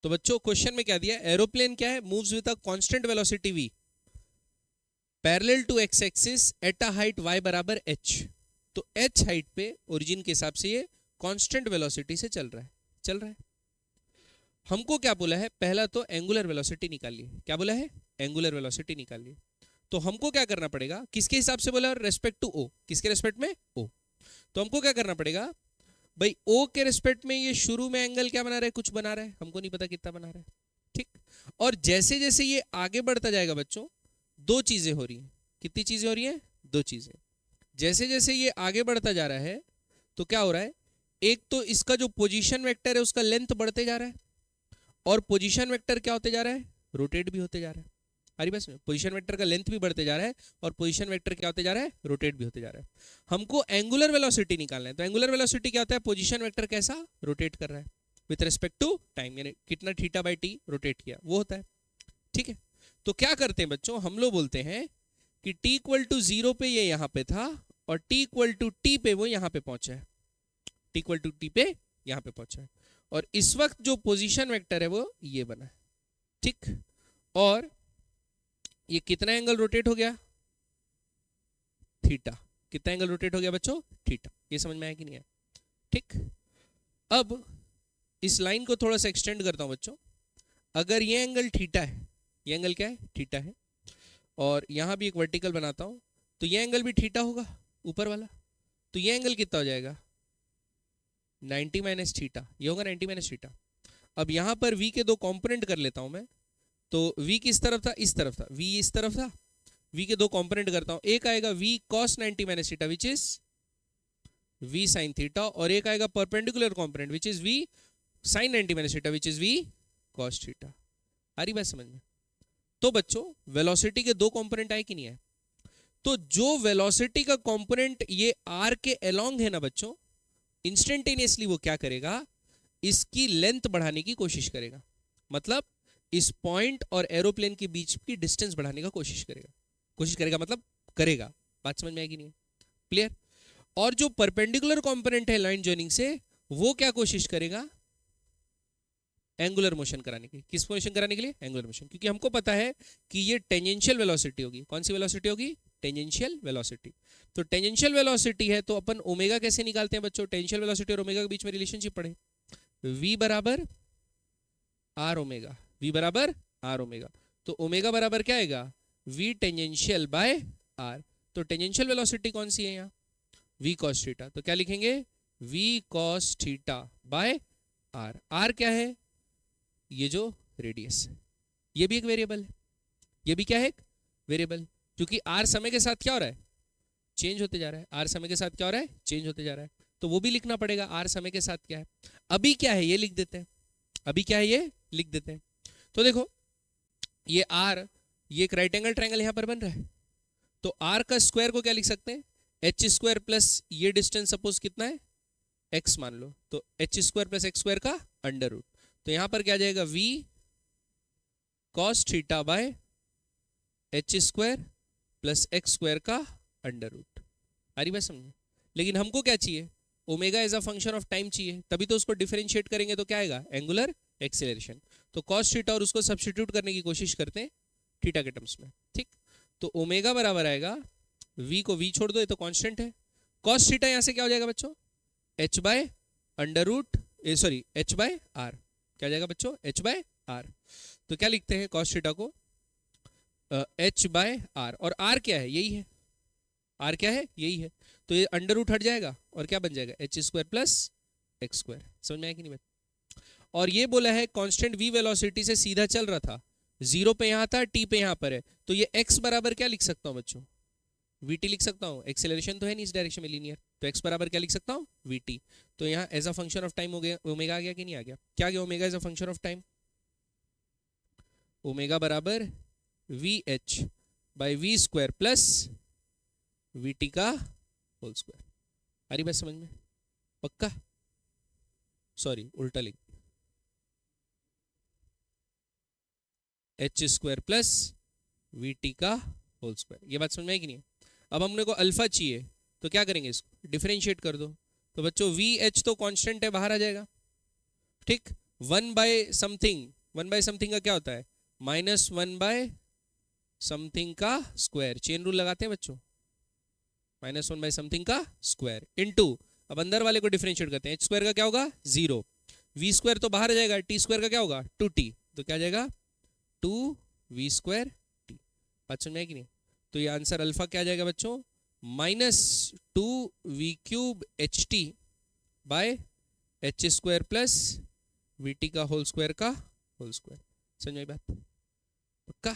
तो बच्चों क्वेश्चन में क्या दिया, एरोप्लेन क्या है, moves with a constant velocity v parallel to X axis at a height y बराबर h। तो h हाइट पे ओरिजिन के हिसाब से ये कांस्टेंट वेलोसिटी से चल रहा है। हमको क्या बोला है, पहला तो एंगुलर वेलोसिटी निकालिए। क्या बोला है, एंगुलर वेलोसिटी निकालिए। तो हमको क्या करना पड़ेगा, किसके हिसाब से बोला, रेस्पेक्ट टू ओ, किसके रेस्पेक्ट में, ओ। तो हमको क्या करना पड़ेगा भाई, ओ के रेस्पेक्ट में ये शुरू में एंगल क्या बना रहा है, कुछ बना रहा है, हमको नहीं पता कितना बना रहा है, ठीक। और जैसे जैसे ये आगे बढ़ता जाएगा बच्चों, दो चीजें हो रही हैं। कितनी चीजें हो रही हैं, दो चीजें। जैसे जैसे ये आगे बढ़ता जा रहा है तो क्या हो रहा है, एक तो इसका जो पोजीशन वेक्टर है उसका लेंथ बढ़ते जा रहा है, और पोजीशन वेक्टर क्या होते जा रहा है, रोटेट भी होते जा रहा है। अरे बस पोजीशन वेक्टर का लेंथ भी बढ़ते जा रहा है और पोजीशन वेक्टर क्या होते जा रहा है, रोटेट भी होते जा रहा है। हमको एंगुलर वेलोसिटी निकालना है। तो एंगुलर वेलोसिटी क्या होता है, पोजीशन वेक्टर कैसा रोटेट कर रहा है विथ रिस्पेक्ट टू टाइम, यानी कितना थीटा बाई टी रोटेट किया, वो होता है, ठीक है। तो क्या करते हैं बच्चों, हम लोग बोलते हैं कि t इक्वल टू 0 पे ये यहां पे था और t इक्वल टू टी पे वो यहां पे पहुंचा है, t इक्वल टू टी पे यहां पे पहुंचा है। और इस वक्त जो पोजीशन वेक्टर है वो ये बना है, ठीक। और ये कितना एंगल रोटेट हो गया, थीटा। कितना एंगल रोटेट हो गया बच्चों, थीटा। ये समझ में आया कि नहीं आया, ठीक। अब इस लाइन को थोड़ा सा एक्सटेंड करता हूं बच्चों। अगर ये एंगल थीटा है, ये एंगल क्या है, थीटा है, और यहां भी एक वर्टिकल बनाता हूं, तो ये एंगल भी थीटा होगा ऊपर वाला। तो ये एंगल कितना हो जाएगा, 90 माइनस थीटा, ये होगा 90 माइनस थीटा। अब यहां पर v के दो कंपोनेंट कर लेता हूं मैं। तो v किस तरफ था, इस तरफ था, v इस तरफ था। v के दो कंपोनेंट करता हूं, एक आएगा v cos 90 minus theta which is v sin theta, और एक आएगा perpendicular component which is v sin 90 minus theta which is v cos theta. आ रही बात समझ में। तो बच्चों वेलोसिटी के दो कंपोनेंट आए कि नहीं आए, तो जो वेलोसिटी का कंपोनेंट ये r के अलोंग है ना बच्चों, इंस्टेंटेनियसली वो क्या करेगा, इसकी लेंथ बढ़ाने की कोशिश करेगा। मतलब इस पॉइंट और एरोप्लेन के बीच की डिस्टेंस बढ़ाने का कोशिश करेगा मतलब करेगा। बात समझ में आएगी नहीं, क्लियर। और जो परपेंडिकुलर कंपोनेंट है लाइन जॉइनिंग से, वो क्या कोशिश करेगा, एंगुलर मोशन कराने की। किस मोशन कराने के लिए, एंगुलर मोशन। क्योंकि हमको पता है कि ये टेंजेंशियल वेलोसिटी होगी। कौन सी वेलोसिटी होगी, टेंजेंशियल वेलोसिटी। तो टेंजेंशियल वेलोसिटी है तो अपन ओमेगा कैसे निकालते हैं बच्चों, टेंजेंशियल वेलोसिटी और ओमेगा के बीच में रिलेशनशिप पढ़े, v बराबर आर ओमेगा, v बराबर आर ओमेगा। तो ओमेगा बराबर क्या आएगा, v टेंजेंशियल बाय आर। तो टेंजेंशियल वेलोसिटी कौन सी है यहाँ, v cos थीटा। तो क्या लिखेंगे, v cos theta by R. R क्या है, ये जो रेडियस है, ये भी एक वेरिएबल है, ये भी क्या है, एक वेरिएबल। क्योंकि आर समय के साथ क्या हो रहा है, चेंज होते जा रहा है। आर समय के साथ क्या हो रहा है, चेंज होते जा रहा है। तो वो भी लिखना पड़ेगा, आर समय के साथ क्या है। अभी क्या है ये लिख देते हैं, अभी क्या है ये लिख देते हैं। तो देखो ये आर, ये एक राइट एंगल ट्रायंगल यहां पर बन रहा है। तो आर का स्क्वायर को क्या लिख सकते हैं, एच स्क्वायर प्लस ये डिस्टेंस सपोज कितना है, एक्स मान लो। तो H square plus X square का अंडर रूट। तो यहां पर क्या जाएगा, v cos theta by H square plus X square का अंडर रूट। आ रही बात समझ। लेकिन हमको क्या चाहिए, omega as a function of time चाहिए, तभी तो उसको डिफरेंशिएट करेंगे तो क्या आएगा, एंगुलर एक्सेलरेशन। तो cos थीटा और उसको सब्स्टिट्यूट करने की कोशिश करते हैं थीटा के टर्म्स में, ठीक। तो ओमेगा बराबर आएगा, v को v छोड़ दो, ये तो कांस्टेंट है। cos थीटा यहां से क्या हो जाएगा बच्चों, h by under root, sorry h by R. क्या जाएगा बच्चों, h बाय आर। तो क्या लिखते हैं cos थीटा को, h बाय आर। और r क्या है, यही है, r क्या है, यही है। तो ये अंडर रूट हट जाएगा और क्या बन जाएगा, H square plus X square. समझ में आया कि नहीं बात। और ये बोला है कांस्टेंट v वेलोसिटी से सीधा चल रहा था, 0 पे यहां था, t पे यहां पर है। तो ये x बराबर क्या लिख सकता हूं बच्चों, vt लिख सकता हूं। एक्सेलरेशन तो है नहीं इस डायरेक्शन में लीनियर, तो x बराबर क्या लिख सकता हूं, vt। तो यहाँ as a function of time हो गया, ओमेगा आ गया कि नहीं आ गया, क्या आ गया omega as a function of time. Omega बराबर V H by V square plus V T का होल स्क्वायर। आ रही बात समझ में, पक्का, सॉरी उल्टा लिख, H square plus V T का होल स्क्वायर। ये बात समझ में आई कि नहीं। अब हमने को अल्फा चाहिए तो क्या करेंगे, इसको डिफरेंशिएट कर दो। तो बच्चों वी एच तो कांस्टेंट है, बाहर आ जाएगा, ठीक। वन बाय समथिंग का क्या होता है, माइनस वन बाय समथिंग का स्क्वायर, चेन रूल लगाते हैं बच्चों, माइनस वन बाय समथिंग का स्क्वायर इनटू, अब अंदर वाले को डिफरेंशिएट करते हैं, एच स्क्वायर का क्या होगा 0, वी स्क्वायर तो बाहर आ जाएगा, टी स्क्वायर का क्या होगा 2t, तो क्या आ जाएगा 2v स्क्वायर टी। बात समझ में है कि नहीं? तो ये आंसर अल्फा क्या आ जाएगा बच्चों, minus 2v³ ht bye H square plus vt का होल स्क्वायर का होल स्क्वायर। समझ में बात? पक्का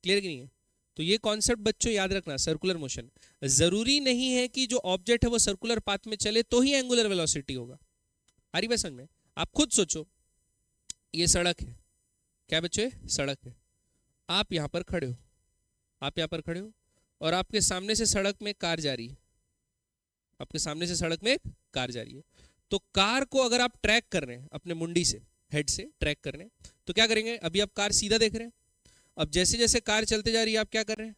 क्लियर कि नहीं है? तो ये कॉन्सेप्ट बच्चों याद रखना, सर्कुलर मोशन जरूरी नहीं है कि जो ऑब्जेक्ट है वो सर्कुलर पाथ में चले तो ही एंगुलर वेलोसिटी होगा। आ रही बात समझ में? आप खुद सोचो, ये सड़क है, क्या बच्चों है सड़क है, आप यहां पर खड़े हो, आप यहां पर खड़े हो और आपके सामने से सड़क में कार जा रही है, आपके सामने से सड़क में एक कार जा रही है, तो कार को अगर आप ट्रैक कर रहे हैं अपने मुंडी से, हेड से ट्रैक कर रहे हैं, तो क्या करेंगे, अभी आप कार सीधा देख रहे हैं, अब जैसे जैसे कार चलते जा रही है आप क्या कर रहे हैं,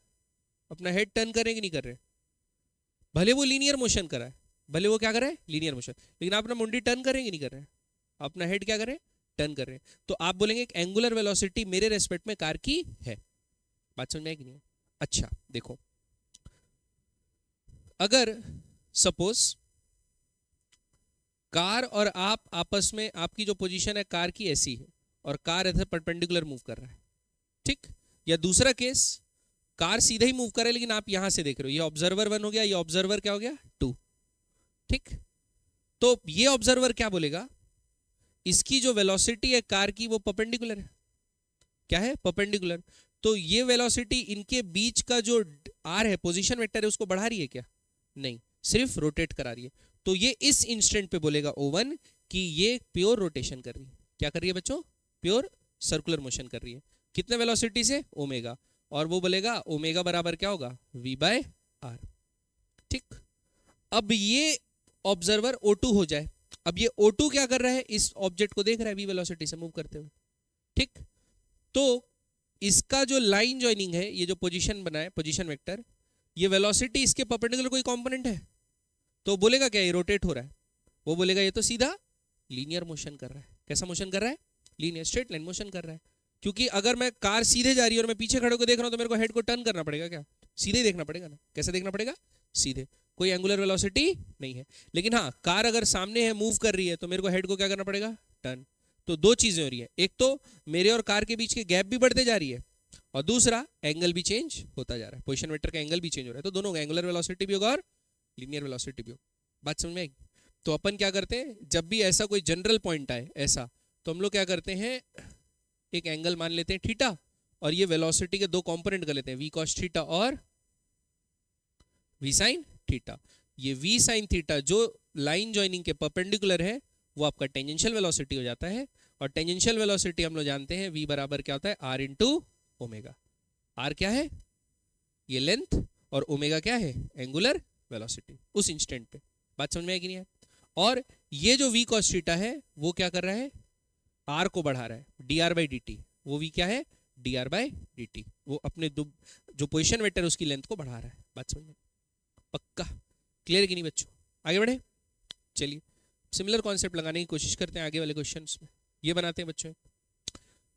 अपना हेड टर्न कर रहे हैं कि नहीं कर रहे? भले वो लीनियर मोशन कर रहा है, भले वो क्या कर रहा है लीनियर मोशन, लेकिन आप अपना मुंडी टर्न करेंगे नहीं कर रहे हैं, अपना हेड क्या करें टर्न कर रहे हैं, तो आप बोलेंगे एक एंगुलर वेलोसिटी मेरे रेस्पेक्ट में कार की है। बात समझ में है कि नहीं? अच्छा देखो, अगर सपोज कार और आप आपस में, आपकी जो पोजीशन है कार की ऐसी है और कार ऐसे परपेंडिकुलर मूव कर रहा है, ठीक, या दूसरा केस कार सीधा ही मूव कर रहा है लेकिन आप यहां से देख रहे हो, ये ऑब्जर्वर 1 हो गया, ये ऑब्जर्वर क्या हो गया 2, ठीक, तो ये ऑब्जर्वर क्या बोलेगा, इसकी जो वेलोसिटी है कार की वो परपेंडिकुलर है, क्या है परपेंडिकुलर, तो ये वेलोसिटी इनके बीच का जो आर है, पोजीशन वेक्टर है, उसको बढ़ा रही है क्या, नहीं, सिर्फ रोटेट करा रही है, तो ये इस इंस्टेंट पे बोलेगा O1 कि ये प्योर रोटेशन कर रही है, क्या कर रही है बच्चों, प्योर सर्कुलर मोशन कर रही है, कितने वेलोसिटी से ओमेगा, और वो बोलेगा ओमेगा बराबर क्या होगा V/R, ठीक। अब ये ऑब्जर्वर O2 हो जाए, अब ये O2 क्या कर रहा है, इस ऑब्जेक्ट को देख रहा है V वेलोसिटी से मूव करते हुए, ठीक, तो इसका जो लाइन जॉइनिंग है, ये जो पोजीशन बना है पोजीशन वेक्टर, ये वेलोसिटी इसके परपेंडिकुलर कोई कंपोनेंट है, तो बोलेगा क्या ये रोटेट हो रहा है, वो बोलेगा ये तो सीधा लीनियर मोशन कर रहा है, कैसा मोशन कर रहा है, लीनियर स्ट्रेट लाइन मोशन कर रहा है, क्योंकि अगर मैं कार सीधे जा रही है और मैं पीछे खड़े होकर देख रहा हूं तो मेरे को हेड को टर्न करना पड़ेगा, क्या सीधे ही देखना पड़ेगा ना, कैसे देखना पड़ेगा सीधे, कोई एंगुलर वेलोसिटी नहीं है, लेकिन हाँ कार अगर सामने है मूव कर रही है तो मेरे को हेड को क्या करना पड़ेगा टर्न, तो दो चीजें हो रही है, एक तो मेरे और कार के बीच के गैप भी बढ़ते जा रही है और दूसरा एंगल भी चेंज होता जा रहा है, पोजीशन वेक्टर का एंगल भी चेंज हो रहा है, तो दोनों एंगुलर वेलोसिटी भी होगा और लीनियर वेलोसिटी भी होगा। बात समझ में आएगी? तो अपन क्या करते हैं, जब भी ऐसा कोई जनरल पॉइंट आए ऐसा, तो हम लोग क्या करते हैं, एक एंगल मान लेते हैं थीटा, और ये वेलोसिटी के दो कंपोनेंट कर लेते हैं, v cos थीटा और v sin थीटा, ये v sin थीटा जो लाइन जॉइनिंग के परपेंडिकुलर है वो आपका टेंजेंशियल वेलोसिटी हो जाता है, और टेंजेंशियल वेलोसिटी हम लोग जानते हैं v बराबर क्या होता है r इंटू ओमेगा, r क्या है ये लेंथ और ओमेगा क्या है एंगुलर वेलोसिटी उस इंस्टेंट पे। बात समझ में आई कि नहीं है? और ये जो v cos थीटा है वो क्या कर रहा है, r को बढ़ा रहा है, dr/dt, वो v क्या है dr/dt, वो अपने जो पोजीशन वेक्टर है उसकी लेंथ को बढ़ा रहा है। बात समझ में? पक्का क्लियर कि नहीं बच्चों? आगे बढ़े, चलिए सिमिलर कॉन्सेप्ट लगाने की कोशिश करते हैं आगे वाले क्वेश्चंस में। ये बनाते हैं बच्चों,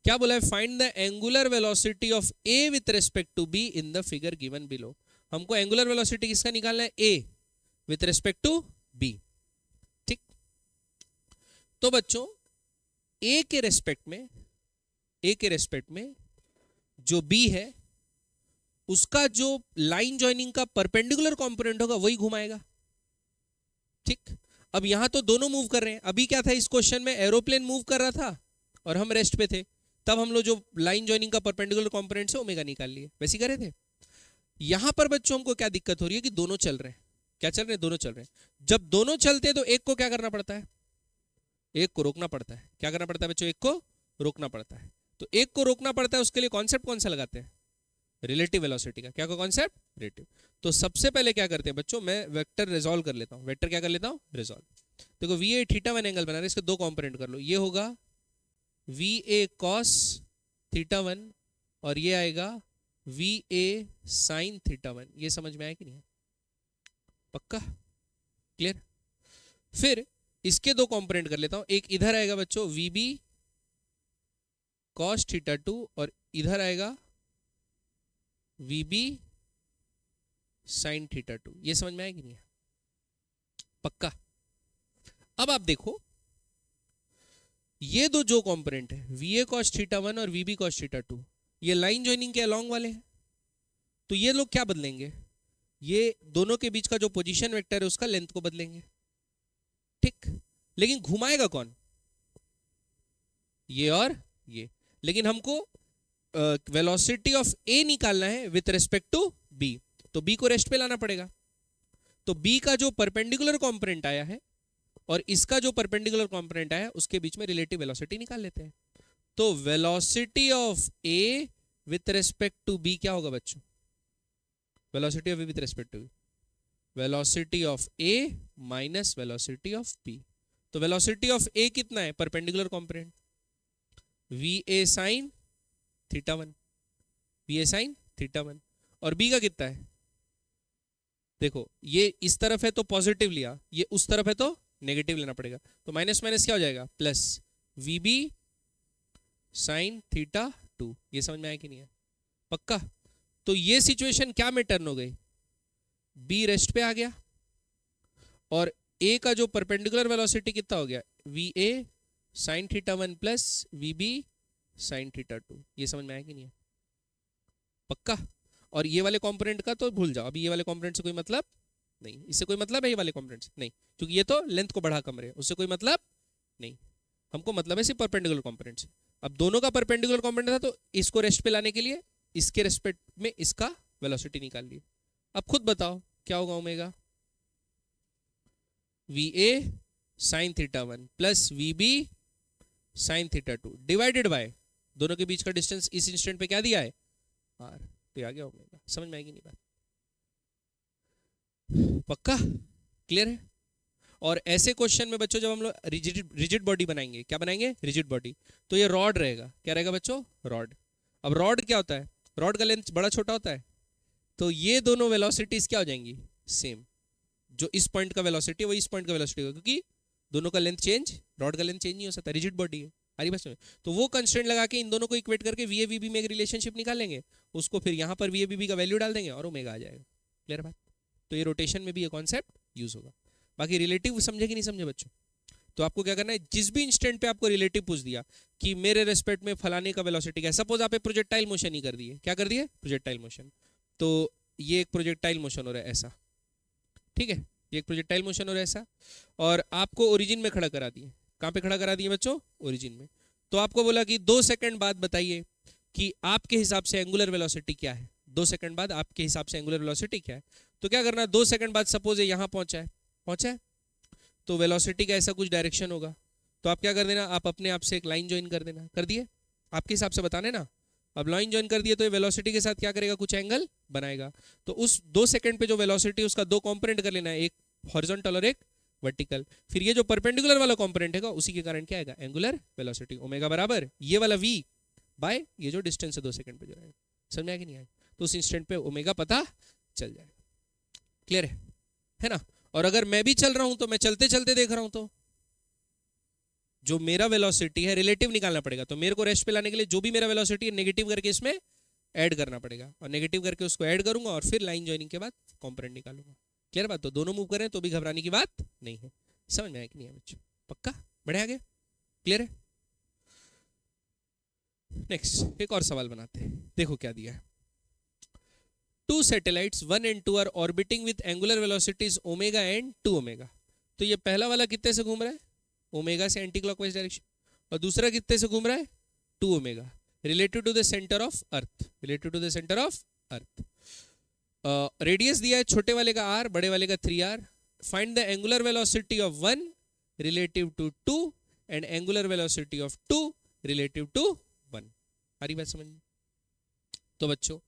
क्या बोला है, find the angular velocity of a with respect to b in the figure given below. हमको एंगुलर वेलोसिटी किसका निकालना है, a with respect to b, ठीक। तो बच्चों a के रेस्पेक्ट में जो b है उसका जो लाइन जॉइनिंग का परपेंडिकुलर कंपोनेंट होगा वही घुमाएगा, ठीक। अब यहां तो दोनों मूव कर रहे हैं, अभी क्या था इस क्वेश्चन में, एरोप्लेन मूव कर रहा था और हम रेस्ट पे थे, तब हम लोग जो लाइन जॉइनिंग का परपेंडिकुलर कंपोनेंट से ओमेगा निकाल लिए, वैसे कर रहे थे। यहां पर बच्चों हमको क्या दिक्कत हो रही है कि दोनों चल रहे हैं, क्या चल रहे हैं, दोनों चल रहे हैं। जब दोनों चलते हैं तो एक को क्या करना पड़ता है, एक को रोकना पड़ता है। क्या करना पड़ता है बच्चों, एक को रोकना पड़ता है। तो एक को रोकना पड़ता है, उसके लिए कॉन्सेप्ट कौन सा लगाते हैं, रिलेटिव वेलोसिटी का। क्या का कॉन्सेप्ट, रिलेटिव। तो सबसे पहले क्या करते हैं बच्चों, मैं वेक्टर रिजॉल्व कर लेता हूं, वेक्टर क्या कर लेता हूं रिजॉल्व। देखो VA θ1 एंगल बना रहे, इसके दो कंपोनेंट कर लो, ये होगा VA cos θ1 और ये आएगा VA sin θ1। ये समझ में आया कि नहीं, पक्का क्लियर। फिर इसके दो कंपोनेंट कर लेता हूं, एक इधर आएगा बच्चों VB cos थीटा 2 और इधर आएगा VB sin थीटा 2। ये समझ में आएगी नहीं? पक्का? अब आप देखो ये दो जो कंपोनेंट है VA cos थीटा 1 और VB cos थीटा 2, ये लाइन जॉइनिंग के अलोंग वाले हैं, तो ये लोग क्या बदलेंगे? ये दोनों के बीच का जो पोजीशन वेक्टर है उसका लेंथ को बदलेंगे, ठीक? लेकिन घुमाएगा कौन? ये और ये। लेकिन हमको वेलोसिटी ऑफ ए निकालना है विथ रिस्पेक्ट टू बी, तो बी को रेस्ट पे लाना पड़ेगा। तो बी का जो परपेंडिकुलर कंपोनेंट आया है और इसका जो परपेंडिकुलर कंपोनेंट आया है उसके बीच में रिलेटिव वेलोसिटी निकाल लेते हैं। तो velocity of A with respect to B क्या होगा बच्चों? Velocity of A with respect to B, velocity of A minus velocity of B. तो वेलोसिटी ऑफ ए कितना है? Perpendicular component VA sin theta 1, VA sin theta 1, और B का कितना है? देखो ये इस तरफ है तो पॉजिटिव लिया, ये उस तरफ है तो नेगेटिव लेना पड़ेगा, तो माइनस माइनस क्या हो जाएगा? Plus VB sin theta 2। ये समझ में आया कि नहीं है? पक्का? तो ये सिचुएशन क्या में टर्न हो गई? बी रेस्ट पे आ गया और ए का जो परपेंडिकुलर वेलोसिटी कितना हो गया? VA sin theta 1 plus VB sin theta 2। ये समझ में आया कि नहीं है? पक्का? और ये वाले कंपोनेंट का तो भूल जाओ, अभी ये वाले कंपोनेंट से कोई मतलब नहीं, इससे कोई मतलब है ये वाले कंपोनेंट से नहीं, क्योंकि ये तो लेंथ को बढ़ा कम रहे, उससे कोई मतलब नहीं। हमको मतलब है सिर्फ परपेंडिकुलर कंपोनेंट से। अब दोनों का परपेंडिकुलर कंपोनेंट था तो इसको रेस्ट पे लाने के लिए इसके रेस्पेक्ट में इसका वेलोसिटी निकाल लिए। अब खुद बताओ क्या होगा? Omega VA sin theta 1 plus VB sin theta 2 divided by दोनों के बीच का डिस्टेंस इस इंस्टेंट पे क्या दिया है? R। तो आ गया ओमेगा। समझ में आएगी नहीं बात? पक्का? क्लियर है? और ऐसे क्वेश्चन में बच्चों जब हम लोग रिजिड बॉडी बनाएंगे, क्या बनाएंगे? रिजिड बॉडी, तो ये रॉड रहेगा। क्या रहेगा बच्चों? रॉड। अब रॉड क्या होता है? रॉड का लेंथ बड़ा छोटा होता है, तो ये दोनों वेलोसिटीज क्या हो जाएंगी? सेम। जो इस पॉइंट का वेलोसिटी है वो इस पॉइंट का वेलोसिटी होगा, क्योंकि दोनों का लेंथ चेंज, रॉड का लेंथ चेंज नहीं हो सकता, रिजिड बॉडी है। हरी बस में तो वो कंस्ट्रेंट लगा के इन दोनों को इक्वेट करके VA VB में एक रिलेशनशिप निकालेंगे, उसको फिर यहाँ पर VA VB का वैल्यू डाल देंगे और ओमेगा आ जाएगा। क्लियर बात? तो ये रोटेशन में भी ये कॉन्सेप्ट यूज होगा। बाकी रिलेटिव समझे कि नहीं समझे बच्चों? तो आपको क्या करना है, जिस भी इंस्टेंट पे आपको रिलेटिव पूछ दिया कि मेरे रेस्पेक्ट में फलाने का वेलोसिटी क्या है, सपोज आप प्रोजेक्टाइल मोशन ही कर दिए, क्या कर दिए? Projectile motion. तो ये एक प्रोजेक्टाइल मोशन हो रहा है ऐसा, ठीक है, ये एक प्रोजेक्टाइल मोशन हो रहा है ऐसा, और आपको ओरिजिन में खड़ा करा दिए। कहाँ पे खड़ा करा दिए बच्चों? ओरिजिन में। तो आपको बोला कि 2 सेकंड बाद बताइए कि आपके हिसाब से एंगुलर वेलोसिटी क्या है। 2 सेकंड बाद आपके हिसाब से एंगुलर वेलोसिटी क्या है? तो क्या करना, 2 सेकंड बाद सपोज यहाँ पहुंचा है, तो वेलोसिटी का ऐसा कुछ डायरेक्शन होगा, तो आप क्या कर देना, आप अपने आप से एक लाइन ज्वाइन कर देना। कर दिए? आपके हिसाब से बताने ना। अब लाइन ज्वाइन कर दिए तो ये वेलोसिटी के साथ क्या करेगा? कुछ एंगल बनाएगा। तो उस 2 सेकंड पे जो वेलोसिटी उसका 2 कंपोनेंट कर लेना है, एक हॉरिजॉन्टल और एक वर्टिकल। फिर ये जो परपेंडिकुलर वाला कंपोनेंट है उसी के कारण क्या आएगा? Angular velocity. ओमेगा बराबर ये वाला V बाय ये जो डिस्टेंस है 2 सेकंड पे जो आएगा। समझ में आया कि नहीं आया? तो उस इंस्टेंट पे ओमेगा पता चल जाएगा। क्लियर है ना? और अगर मैं भी चल रहा हूं तो मैं चलते चलते देख रहा हूं तो जो मेरा वेलोसिटी है रिलेटिव निकालना पड़ेगा। तो मेरे को रेस्ट पे लाने के लिए जो भी मेरा वेलोसिटी है नेगेटिव करके इसमें ऐड करना पड़ेगा, और नेगेटिव करके उसको ऐड करूंगा और फिर लाइन ज्वाइनिंग के बाद कंपोनेंट निकालूंगा। क्लियर बात? तो दोनों मूव करें तो भी घबराने की बात नहीं है। समझ में आया कि नहीं है बच्चों? पक्का? बढ़े आगे? क्लियर है? नेक्स्ट एक और सवाल बनाते हैं। देखो क्या दिया है। 2 satellites 1 and 2 are orbiting with angular velocities omega and 2 omega। तो ये पहला वाला कितने से घूम रहा है? ओमेगा से एंटी क्लॉकवाइज डायरेक्शन। और दूसरा कितने से घूम रहा है? 2 omega related to the centre of earth, related to the centre of earth. Radius दिया है छोटे वाले का r, बड़े वाले का 3r। Find the angular velocity of 1 relative to 2 and angular velocity of 2 relative to 1। सारी बात समझ में? तो बच्चों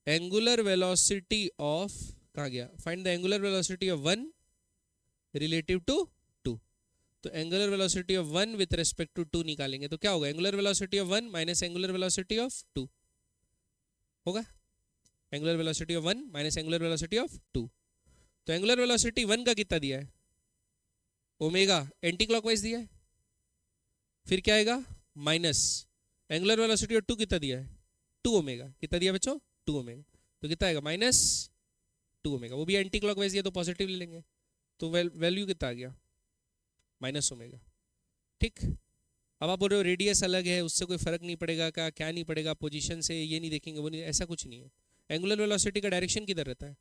एंगुलर वेलोसिटी ऑफ कहाँ गया? Find the angular velocity of 1 relative to 2। तो angular velocity of 1 with respect to 2 निकालेंगे तो क्या होगा? Angular velocity of 1 minus angular velocity of 2 होगा। Angular velocity of 1 minus angular velocity of 2। तो एंगुलर वेलोसिटी 1 का कितना दिया है? ओमेगा एंटी क्लॉकवाइज दिया है, फिर क्या आएगा? माइनस एंगुलर वेलोसिटी और 2 कितना दिया है, 2 ओमेगा, कितना दिया बच्चों, 2 ओमेगा, तो कितना आएगा -2 ओमेगा, वो भी एंटी क्लॉकवाइज है तो पॉजिटिव ले लेंगे, तो वैल्यू कितना आ गया, -ओमेगा। ठीक, अब आप बोल रहे हो रेडियस अलग है उससे कोई फर्क नहीं पड़ेगा क्या नहीं पड़ेगा, पोजीशन से ये नहीं देखेंगे वो नहीं, ऐसा कुछ नहीं है। एंगुलर वेलोसिटी का डायरेक्शन किधर रहता है,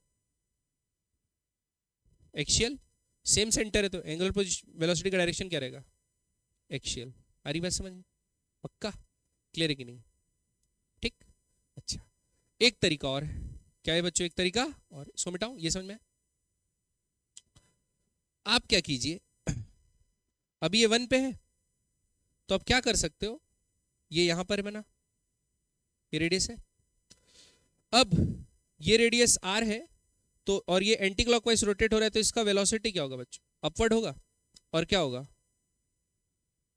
एक्सियल, सेम सेंटर है तो एंगुलर वेलोसिटी का डायरेक्शन क्या रहेगा, एक्सियल। आ रही बात समझ में, पक्का क्लियर है कि नहीं, ठीक। अच्छा, एक तरीका और है, क्या है बच्चों, एक तरीका और, इसको मिटाऊं, ये समझ में, आप क्या कीजिए, अभी ये 1 पे है तो आप क्या कर सकते हो, ये यहां पर बना, ये रेडियस है, अब ये रेडियस r है तो, और ये एंटी क्लॉकवाइज रोटेट हो रहा है तो इसका वेलोसिटी क्या होगा बच्चों, अपवर्ड होगा, और क्या होगा,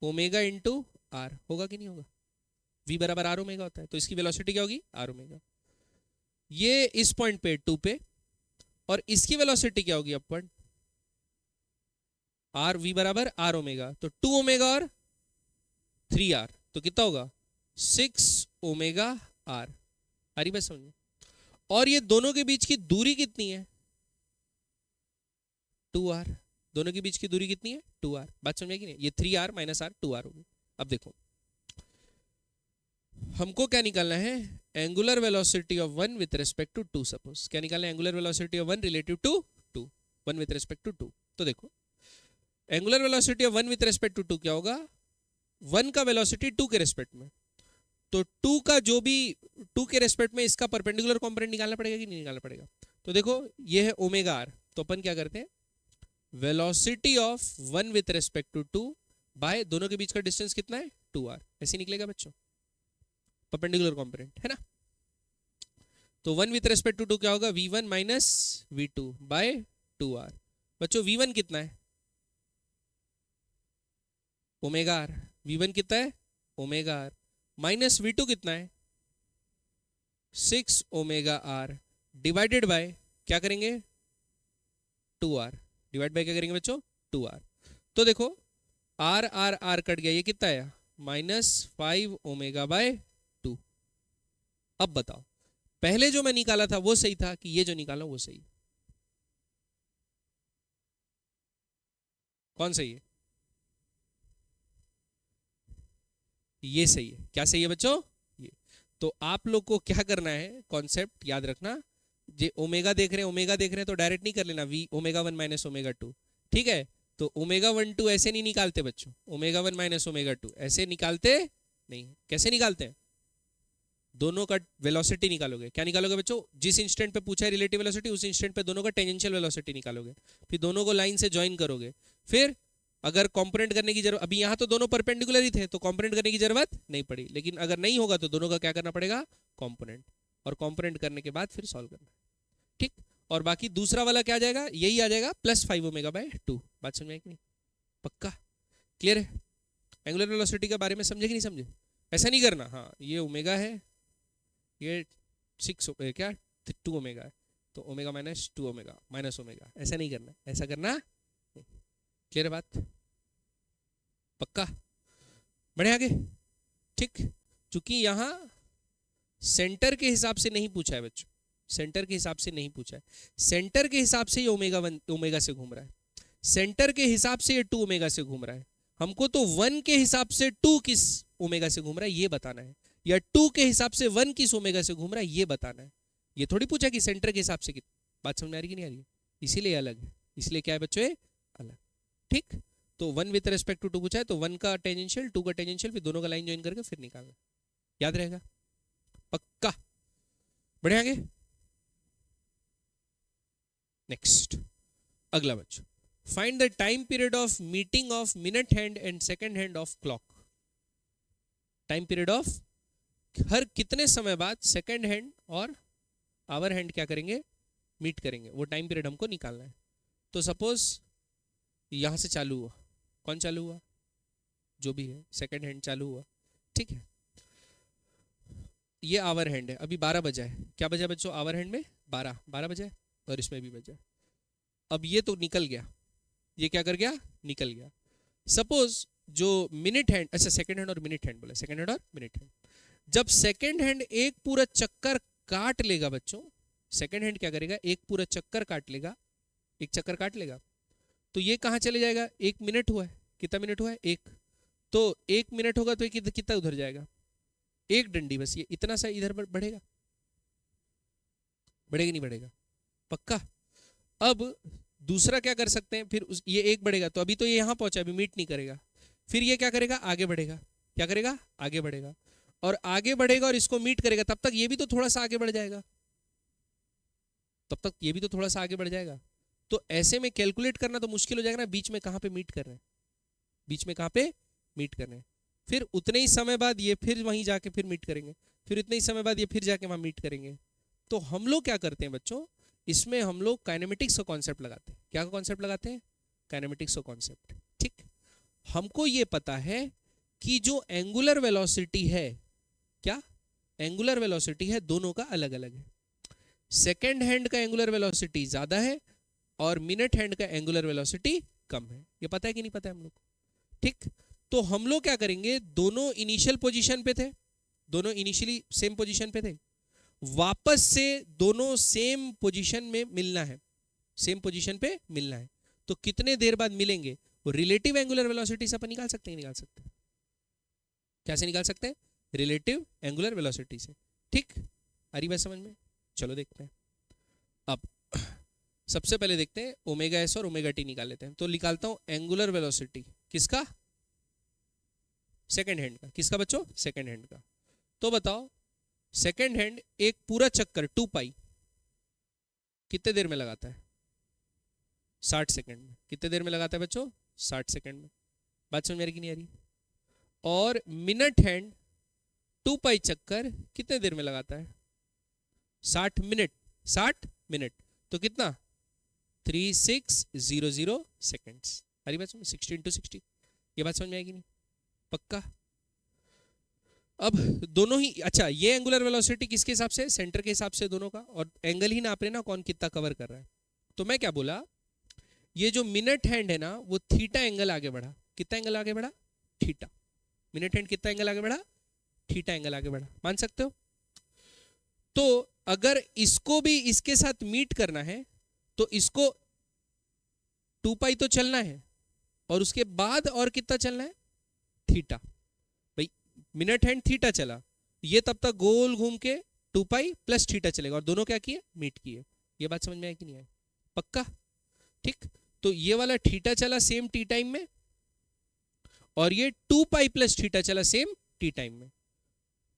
ओमेगा इंटू आर, होगा कि नहीं होगा, v बराबर आर ओमेगा होता है, तो इसकी वेलोसिटी क्या होगी, आर ओमेगा। ये इस पॉइंट पे 2 पे, और इसकी वेलोसिटी क्या होगी अपवर्ड, आर, v बराबर आर ओमेगा, तो 2 ओमेगा और 3r, तो कितना होगा 6 ओमेगा आर। आ रही बात समझ में, और ये दोनों के बीच की दूरी कितनी है, 2r, दोनों के बीच की दूरी कितनी है, 2r, बात समझ में कि नहीं, ये 3r माइनस r 2r होगी। अब देखो हमको क्या निकालना है, angular velocity of 1 with respect to 2, suppose क्या निकालना है, angular velocity of 1 relative to 2, 1 with respect to 2, तो देखो angular velocity of 1 with respect to 2 क्या होगा, 1 का वेलोसिटी 2 के रिस्पेक्ट में, तो 2 का जो भी 2 के रेस्पेक्ट में इसका परपेंडिकुलर कंपोनेंट निकालना पड़ेगा कि नहीं निकालना पड़ेगा, तो देखो ये है ओमेगा आर, तो अपन क्या करते हैं, velocity of 1 with respect to 2 by दोनों के बीच का डिस्टेंस कितना है 2r, ऐसे निकलेगा बच्चों, परपेंडिकुलर कंपोनेंट है ना, तो 1 विथ रेस्पेक्ट टू 2 क्या होगा, v1 minus v2 bye 2r। बच्चों v1 कितना है, ओमेगा आर, v1 कितना है ओमेगा आर, माइनस v2 कितना है 6 ओमेगा आर, डिवाइडेड बाय क्या करेंगे 2r, डिवाइड बाय क्या करेंगे बच्चों 2r, तो देखो r r r कट गया, ये कितना आया -5 ओमेगा बाय 2। अब बताओ पहले जो मैं निकाला था वो सही था कि ये जो निकाला वो सही, कौन सही है, ये सही है, क्या सही है बच्चों, ये। तो आप लोग को क्या करना है, कॉन्सेप्ट याद रखना, जे ओमेगा देख रहे हैं, ओमेगा देख रहे हैं तो डायरेक्ट नहीं कर लेना, वी ओमेगा 1 माइनस ओमेगा 2, ठीक है, तो ओमेगा 1 2 ऐसे नहीं निकालते बच्चों, ओमेगा 1 माइनस ओमेगा 2 ऐसे निकालते नहीं, कैसे निकालते हैं, दोनों का वेलोसिटी निकालोगे, क्या निकालोगे बच्चों, जिस इंस्टेंट पे पूछा है रिलेटिव वेलोसिटी उस इंस्टेंट पे दोनों का टेंजेंशियल वेलोसिटी निकालोगे, फिर दोनों को लाइन से ज्वाइन करोगे, फिर अगर कंपोनेंट करने की जरूरत, अभी यहाँ तो दोनों परपेंडिकुलर ही थे तो कंपोनेंट करने की जरूरत नहीं पड़ी, लेकिन अगर नहीं होगा तो दोनों का क्या करना पड़ेगा, कंपोनेंट, और कंपोनेंट करने के बाद फिर सॉल्व करना, ठीक। और बाकी दूसरा वाला क्या आ जाएगा, यही आ जाएगा +5 ओमेगा बाय 2, बात समझ में आई कि नहीं, पक्का क्लियर है, एंगुलर वेलोसिटी के बारे में समझे कि नहीं समझे, ऐसा नहीं करना, हाँ ये ओमेगा है, ये 6 क्या 2 ओमेगा है, तो omega minus 2 omega minus omega, ऐसा नहीं करना, ऐसा करना, क्लियर है बात, पक्का, बढ़े आगे, ठीक। चूंकि यहां सेंटर के हिसाब से नहीं पूछा है बच्चों, सेंटर के हिसाब से नहीं पूछा है, सेंटर के हिसाब से ये ओमेगा से घूम रहा है, सेंटर के हिसाब से ये 2 ओमेगा से घूम रहा है, हमको तो 1 के हिसाब से 2 किस ओमेगा से घूम रहा है ये बताना है, या 2 के हिसाब से 1 किस ओमेगा से घूम रहा है ये बताना है, ये थोड़ी पूछा कि सेंटर के हिसाब से कितना, बात समझ में आ रही कि नहीं आ रही है, इसीलिए अलग है, इसलिए क्या है बच्चों ये अलग, ठीक। तो 1 विथ रेस्पेक्ट टू 2 पूछा है तो 1 का टेंजेंशियल 2 का टेंजेंशियल, फिर दोनों का लाइन ज्वाइन करके फिर निकालना, याद रहेगा, पक्का, बढ़े आगे, नेक्स्ट अगला बच्चों, find the time period of meeting of minute hand and second hand of clock, time period of her कितने समय बाद सेकंड हैंड और आवर हैंड क्या करेंगे, मीट करेंगे, वो टाइम पीरियड हमको निकालना है। तो सपोज यहां से चालू हुआ, कौन चालू हुआ, जो भी है सेकंड हैंड चालू हुआ, ठीक है, ये आवर हैंड है, अभी 12 बजा है, क्या बजा बच्चों आवर हैंड में 12 बजा है, और इसमें भी बजा, अब ये तो निकल गया, ये क्या कर गया निकल गया, सपोज जो मिनट हैंड, अच्छा सेकंड हैंड और मिनट हैंड बोला, सेकंड हैंड और मिनट हैंड, जब सेकंड हैंड एक पूरा चक्कर काट लेगा बच्चों, सेकंड हैंड क्या करेगा, एक पूरा चक्कर काट लेगा, एक चक्कर काट लेगा, तो ये कहाँ चले जाएगा, 1 मिनट हुआ है, कितना मिनट हुआ है, 1, तो 1 मिनट होगा तो ये कितना उधर जाएगा, 1 डंडी, बस ये इतना सा इधर बढ़ेगा, बढ़ेगा नहीं बढ़ेगा, पक्का। अब दूसरा क्या कर सकते हैं, फिर ये 1 बढ़ेगा, तो अभी तो ये यहाँ पहुंचा, अभी मीट नहीं करेगा, फिर ये क्या करेगा, आगे बढ़ेगा, क्या करेगा, आगे बढ़ेगा, और आगे बढ़ेगा और इसको मीट करेगा, तब तक ये भी तो थोड़ा सा आगे बढ़ जाएगा, तब तक ये भी तो थोड़ा सा आगे बढ़ जाएगा। तो ऐसे में कैलकुलेट करना तो मुश्किल हो जाएगा ना, बीच में कहाँ पे मीट कर रहे हैं, बीच में कहाँ पे मीट कर रहे हैं, फिर उतने ही समय बाद ये फिर वहीं जाके फिर मीट करेंगे, फिर उतने ही समय बाद ये फिर जाके वहाँ मीट करेंगे। तो हम लोग क्या करते हैं बच्चों, इसमें हम लोग काइनेमेटिक्स का कॉन्सेप्ट लगाते हैं, क्या कॉन्सेप्ट लगाते हैं, काइनेमेटिक्स का कॉन्सेप्ट, ठीक। हमको ये पता है कि जो एंगुलर वेलोसिटी है, क्या एंगुलर वेलोसिटी है, दोनों का अलग अलग है, सेकेंड हैंड का एंगुलर वेलोसिटी ज्यादा है और मिनट हैंड का एंगुलर वेलोसिटी कम है, ये पता है कि नहीं पता है हम लोग, ठीक। तो हम लोग क्या करेंगे, दोनों इनिशियल पोजीशन पे थे, दोनों इनिशियली सेम पोजीशन पे थे, वापस से दोनों सेम पोजीशन में मिलना है, सेम पोजीशन पे मिलना है, तो कितने देर बाद मिलेंगे, वो रिलेटिव एंगुलर वेलोसिटी से अपन निकाल सकते हैं, निकाल सकते हैं, कैसे निकाल सकते हैं, रिलेटिव एंगुलर वेलोसिटी से, ठीक। आ रही बात समझ में, चलो देखते हैं। अब सबसे पहले देखते हैं ओमेगा एस और ओमेगा टी निकाल लेते हैं, तो निकालता हूं एंगुलर वेलोसिटी किसका, सेकेंड हैंड का, किसका बच्चों, सेकेंड हैंड का। तो बताओ सेकेंड हैंड एक पूरा चक्कर 2 पाई कितने देर में लगाता है, 60 सेकंड में, कितने देर में लगाता है बच्चों, 60 सेकंड में, बात समझ में आ रही कि नहीं आ रही। और मिनट हैंड 2 पाई चक्कर कितने देर में लगाता है, 60 मिनट, 60 मिनट, तो कितना 3600 सेकेंड्स, अरे बात समझ, 60 इंटू 60, ये बात समझ में आएगी नहीं, पक्का। अब दोनों ही, अच्छा ये एंगुलर वेलोसिटी किसके हिसाब से, सेंटर के हिसाब से दोनों का, और एंगल ही नाप रहे ना कौन कितना कवर कर रहा है। तो मैं क्या बोला, ये जो मिनट हैंड है ना वो थीटा एंगल आगे बढ़ा, कितना एंगल आगे बढ़ा, थीटा, मिनट हैंड कितना एंगल आगे बढ़ा, थीटा एंगल आगे बढ़ा, मान सकते हो। तो अगर इसको भी इसके साथ मीट करना है तो इसको 2 पाई तो चलना है, और उसके बाद और कितना चलना है, थीटा, भाई मिनट हैंड थीटा चला, ये तब तक गोल घूम के 2 पाई प्लस थीटा चलेगा, और दोनों क्या किए, मीट किए, ये बात समझ में आई कि नहीं आई, पक्का, ठीक। तो ये वाला थीटा चला सेम टी टाइम में, और ये 2 पाई प्लस थीटा चला सेम टी टाइम में,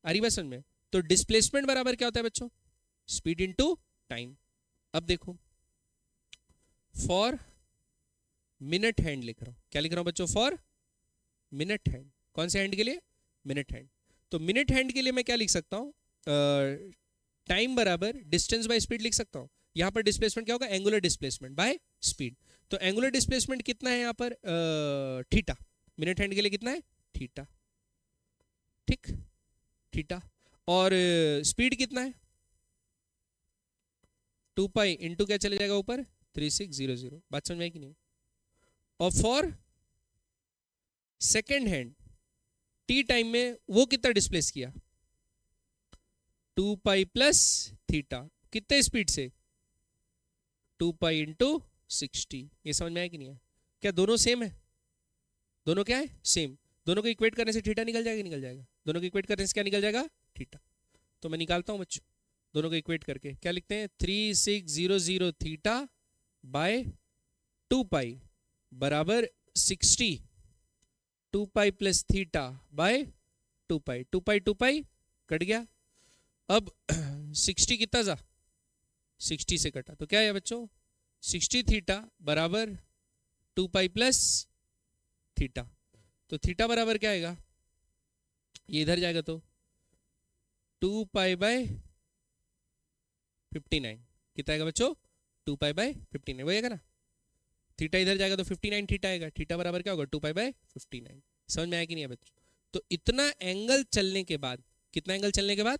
आ रही बात समझ में। तो डिस्प्लेसमेंट बराबर क्या होता है बच्चों, स्पीड इनटू टाइम। अब देखो फॉर मिनट हैंड लिख रहा हूं, क्या लिख रहा हूं बच्चों, फॉर मिनट हैंड, कौन से हैंड के लिए, मिनट हैंड। तो मिनट हैंड के लिए मैं क्या लिख सकता हूं, टाइम बराबर डिस्टेंस बाय स्पीड लिख सकता हूं। यहां पर डिस्प्लेसमेंट क्या होगा, एंगुलर डिस्प्लेसमेंट बाय स्पीड। तो एंगुलर डिस्प्लेसमेंट कितना है यहां पर, थीटा, मिनट हैंड के लिए कितना है, थीटा, ठीक, थीटा। और स्पीड कितना है, 2 पाई इंटू क्या चले जाएगा ऊपर, 3600, बात समझ में आई कि नहीं। और for second hand T time में वो कितना डिस्प्लेस किया, 2 पाई प्लस थीटा, कितने स्पीड से, 2 पाई इंटू 60, ये समझ में आया कि नहीं है। क्या दोनों सेम है, दोनों क्या है, सेम, दोनों को इक्वेट करने से थीटा निकल जाएगा, निकल जाएगा, दोनों को इक्वेट करने से क्या निकल जाएगा, थीटा। तो मैं निकालता हूं बच्चों, दोनों को इक्वेट करके क्या लिखते हैं, 3600 थीटा बाय 2 पाई बराबर 60, 2 pi plus theta by 2 pi, 2 pi 2 pi cut गया। अब 60 कितना जा, 60 से कटा, तो क्या है बच्चों, 60 थीटा बराबर 2 पाई प्लस थीटा, तो थीटा बराबर क्या आएगा, ये इधर जाएगा तो 2 पाई बाय 59, कितना आएगा बच्चों, 2 पाई बाय 59, वही आएगा ना, थीटा इधर जाएगा तो 59 थीटा आएगा, थीटा बराबर क्या होगा, 2 पाई बाय 59। समझ में आया कि नहीं है बच्चों। तो इतना एंगल चलने के बाद, कितना एंगल चलने के बाद,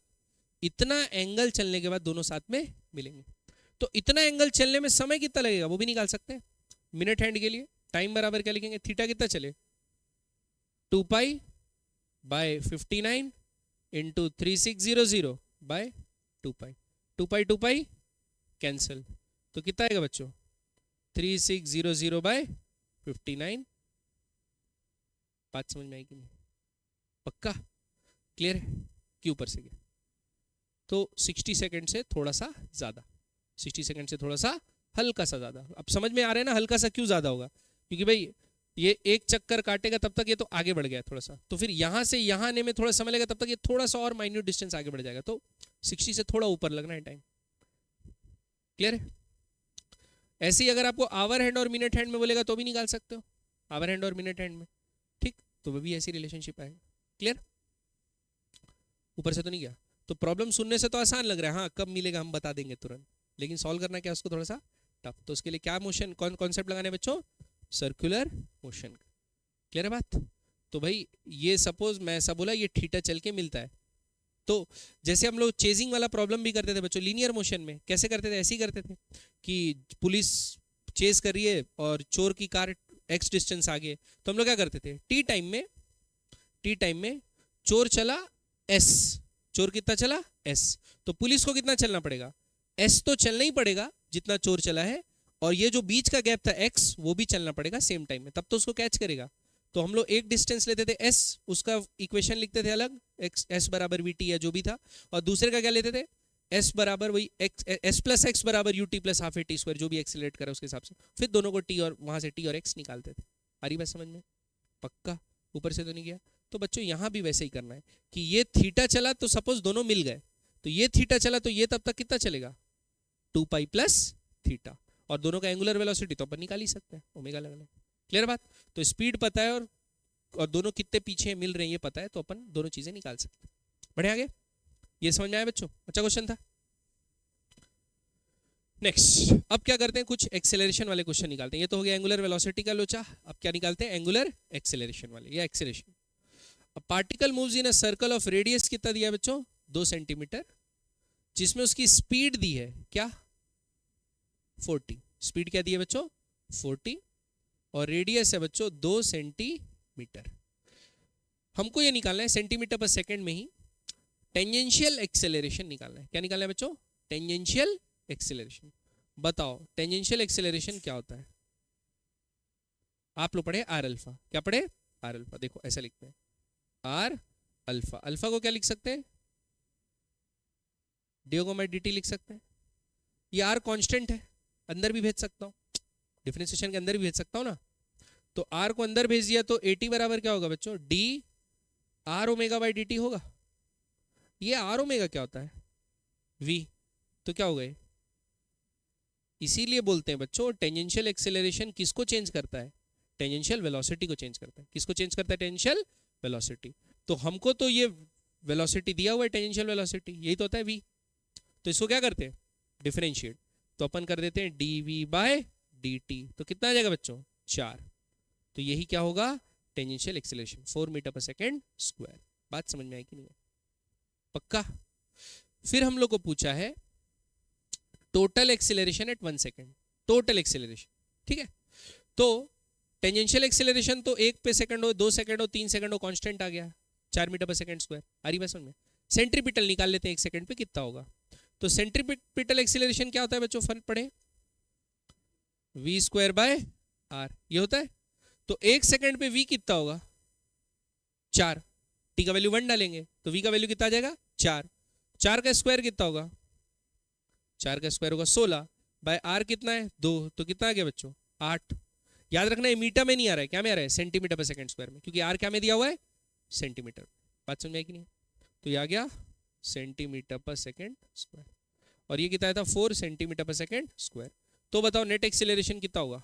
इतना एंगल चलने के बाद दोनों साथ में मिलेंगे। तो इतना एंगल चलने में समय कितना लगेगा वो भी निकाल सकते हैं। मिनट हैंड के लिए टाइम बराबर क्या लिखेंगे, थीटा कितना चले, 2 pi by 59 into 3600 by 2 pi. 2 pi cancel, तो कितना आएगा बच्चों? 3600 बाय 59। बात समझ में आएगी नहीं? पक्का क्लियर है कि ऊपर से गया? तो 60 सेकंड से थोड़ा सा ज़्यादा, 60 सेकंड से थोड़ा सा हल्का सा ज़्यादा। अब समझ में आ रहा है ना हल्का सा क्यों ज़्यादा होगा? क्योंकि भाई ये एक चक्कर काटेगा तब तक ये तो आगे बढ़ गया थोड़ा सा, तो फिर यहाँ से यहाँ आने में थोड़ा समय लगेगा, तब तक ये थोड़ा सा और माइन्यूट डिस्टेंस आगे बढ़ जाएगा, तो 60 से थोड़ा ऊपर लगना है टाइम। क्लियर है? ऐसे ही अगर आपको आवर हैंड और मिनट हैंड में बोलेगा तो भी निकाल सकते हो, आवर हैंड और मिनट हैंड में, ठीक? तो वो भी ऐसी रिलेशनशिप आएगा। क्लियर? ऊपर से तो नहीं गया? तो प्रॉब्लम सुनने से तो आसान लग रहा है, हाँ कब मिलेगा हम बता देंगे तुरंत, लेकिन सॉल्व करना क्या उसको थोड़ा सा टफ। तो उसके लिए क्या मोशन, कौन कॉन्सेप्ट लगाने बच्चों? Circular motion. क्लियर है बात? तो भाई ये सपोज मैं ऐसा बोला, ये थीटा चल के मिलता है, तो जैसे हम लोग चेजिंग वाला प्रॉब्लम भी करते थे बच्चों लीनियर मोशन में, कैसे करते थे? ऐसे ही करते थे कि पुलिस चेज कर रही है और चोर की कार एक्स डिस्टेंस आगे, तो हम लोग क्या करते थे? टी टाइम में चोर चला एस, चोर कितना चला? एस, तो पुलिस को कितना चलना पड़ेगा? एस तो चलना ही पड़ेगा जितना चोर चला है, और ये जो बीच का गैप था एक्स वो भी चलना पड़ेगा सेम टाइम में, तब तो उसको कैच करेगा। तो हम लोग एक डिस्टेंस लेते थे एस, उसका इक्वेशन लिखते थे अलग, एक्स एस बराबर वी टी या जो भी था, और दूसरे का क्या लेते थे? एस बराबर वही एक्स, एस प्लस एक्स बराबर U T plus half A T square, जो भी एक्सीलरेट करा उसके हिसाब से, फिर दोनों को टी और वहां से टी और एक्स निकालते थे। आ रही बात समझ में? पक्का? ऊपर से तो नहीं गया? तो बच्चों यहाँ भी वैसे ही करना है कि ये थीटा चला तो सपोज दोनों मिल गए, तो ये थीटा चला तो ये तब तक कितना चलेगा? 2 पाई प्लस थीटा, और दोनों का एंगुलर वेलोसिटी तो अपन निकाल ही सकते हैं, ओमेगा लगना है। क्लियर बात? तो स्पीड पता है और दोनों कितने पीछे मिल रहे हैं ये पता है, तो अपन दोनों चीजें निकाल सकते हैं। बढ़े आगे? ये समझ में आया बच्चों? अच्छा क्वेश्चन था। नेक्स्ट, अब क्या करते हैं? कुछ एक्सेलरेशन वाले क्वेश्चन निकालते हैं। ये तो हो गया एंगुलर वेलोसिटी का लोचा, अब क्या निकालते हैं? एंगुलर एक्सेलरेशन वाले या acceleration. A particle moves in a circle of radius कितना दिया है बच्चों? 2 सेंटीमीटर, जिसमें उसकी स्पीड दी है क्या? 40। स्पीड क्या दी है बच्चों? 40, और रेडियस है बच्चों 2 सेंटीमीटर। हमको ये निकालना है सेंटीमीटर पर सेकंड में ही टेंजेंशियल एक्सेलरेशन निकालना है। क्या निकालना है बच्चों? Tangential acceleration. बताओ टेंजेंशियल एक्सेलरेशन क्या होता है? आप लोग पढ़े आर अल्फा, क्या पढ़े? R alpha. देखो ऐसा लिखते हैं आर अल्फा, अल्फा को क्या लिख सकते हैं? डिओगोमा dt लिख सकते हैं। ये आर कांस्टेंट है, अंदर भी भेज सकता हूँ, डिफरेंशिएशन के अंदर भी भेज सकता हूँ ना, तो आर को अंदर भेज दिया तो एटी बराबर क्या होगा बच्चों? D R omega by D T होगा। ये आर ओमेगा क्या होता है? वी, तो क्या हो गए? इसीलिए बोलते हैं बच्चों टेंजेंशियल एक्सेलरेशन किसको चेंज करता है? टेंजेंशियल वेलोसिटी को चेंज करता है। किसको चेंज करता है? Tangential velocity. तो हमको तो ये वेलोसिटी दिया हुआ है टेंजेंशियल वेलोसिटी, यही तो होता है वी, तो इसको क्या करते हैं? डिफरेंशिएट, तो अपन कर देते हैं D V by D T, तो कितना आ जाएगा बच्चों? 4। तो यही क्या होगा? टेंजेंशियल एक्सेलरेशन, 4 मीटर पर सेकेंड स्क्वायर। बात समझ में आई कि नहीं? पक्का? फिर हम लोग को पूछा है total acceleration at 1 second, total acceleration, ठीक है? तो टेंजेंशियल एक्सेलरेशन तो 1 पे सेकंड हो, 2 सेकंड हो, 3 सेकंड हो, कांस्टेंट आ गया 4 मीटर पर सेकंड स्क्वायर। आ रही बात समझ में? सेंट्रीपिटल निकाल लेते हैं 1 सेकंड पे कितना होगा। तो सेंट्रीपिटल एक्सेलरेशन क्या होता है बच्चों? फर्क पड़े, वी स्क्वायर बाय आर, ये होता है। तो 1 सेकंड पे वी कितना होगा? 4, टी का वैल्यू 1 डालेंगे तो वी का वैल्यू कितना आ जाएगा? 4। 4 का स्क्वायर कितना होगा? 4 का स्क्वायर होगा 16, बाय आर कितना है? 2, तो कितना आ गया बच्चों? 8। याद रखना है मीटर में नहीं आ रहा है, क्या में आ रहा है? सेंटीमीटर पर सेकंड स्क्वायर में, क्योंकि आर क्या में दिया हुआ है? सेंटीमीटर। बात समझ में आई कि नहीं? तो ये आ गया सेंटीमीटर पर सेकंड स्क्वायर, और ये कितना आया था? 4 सेंटीमीटर पर सेकंड स्क्वायर। तो बताओ नेट एक्सेलरेशन कितना होगा,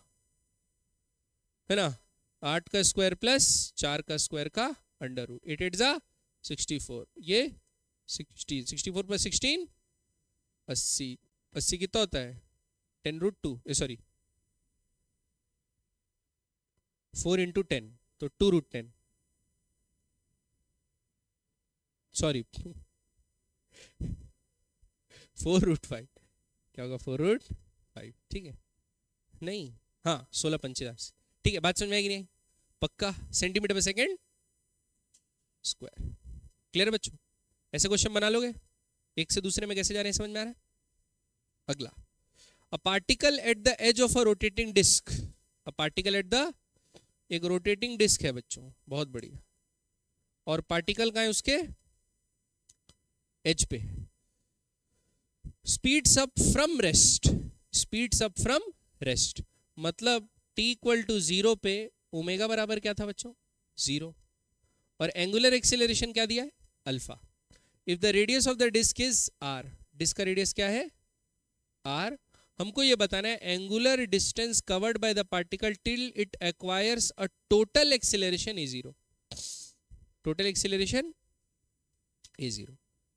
है ना? 8 का स्क्वायर प्लस 4 का स्क्वायर का अंडर रूट, 8 8 जा 64, ये 16, 64 प्लस 16 80, 80 कितना होता है? 10 रूट 2, सॉरी 4 इंटू 10, तो 2 रूट 10, सॉरी 4 रूट 5, क्या होगा? 4 रूट 5, ठीक है? नहीं, हाँ 16 पंचाश, ठीक है? बात समझ में आएगी नहीं? पक्का? सेंटीमीटर पर सेकेंड स्क्वायर। क्लियर बच्चों? ऐसे क्वेश्चन बना लोगे, एक से दूसरे में कैसे जा रहे हैं समझ में आ रहा है? अगला, a particle at the edge of a rotating disc. A particle at the, एक रोटेटिंग डिस्क है बच्चों, बहुत बढ़िया, और पार्टिकल कहाँ है उसके एज पे। Speeds up from rest, speeds up from rest, मतलब t इक्वल टू 0 पे ओमेगा बराबर क्या था बच्चों? 0, और एंगुलर एक्सेलरेशन क्या दिया है? Alpha. If the radius of the disc is r, disc का रेडियस क्या है? r। हमको ये बताना है angular distance covered by the particle till it acquires a total acceleration a0, total acceleration a0।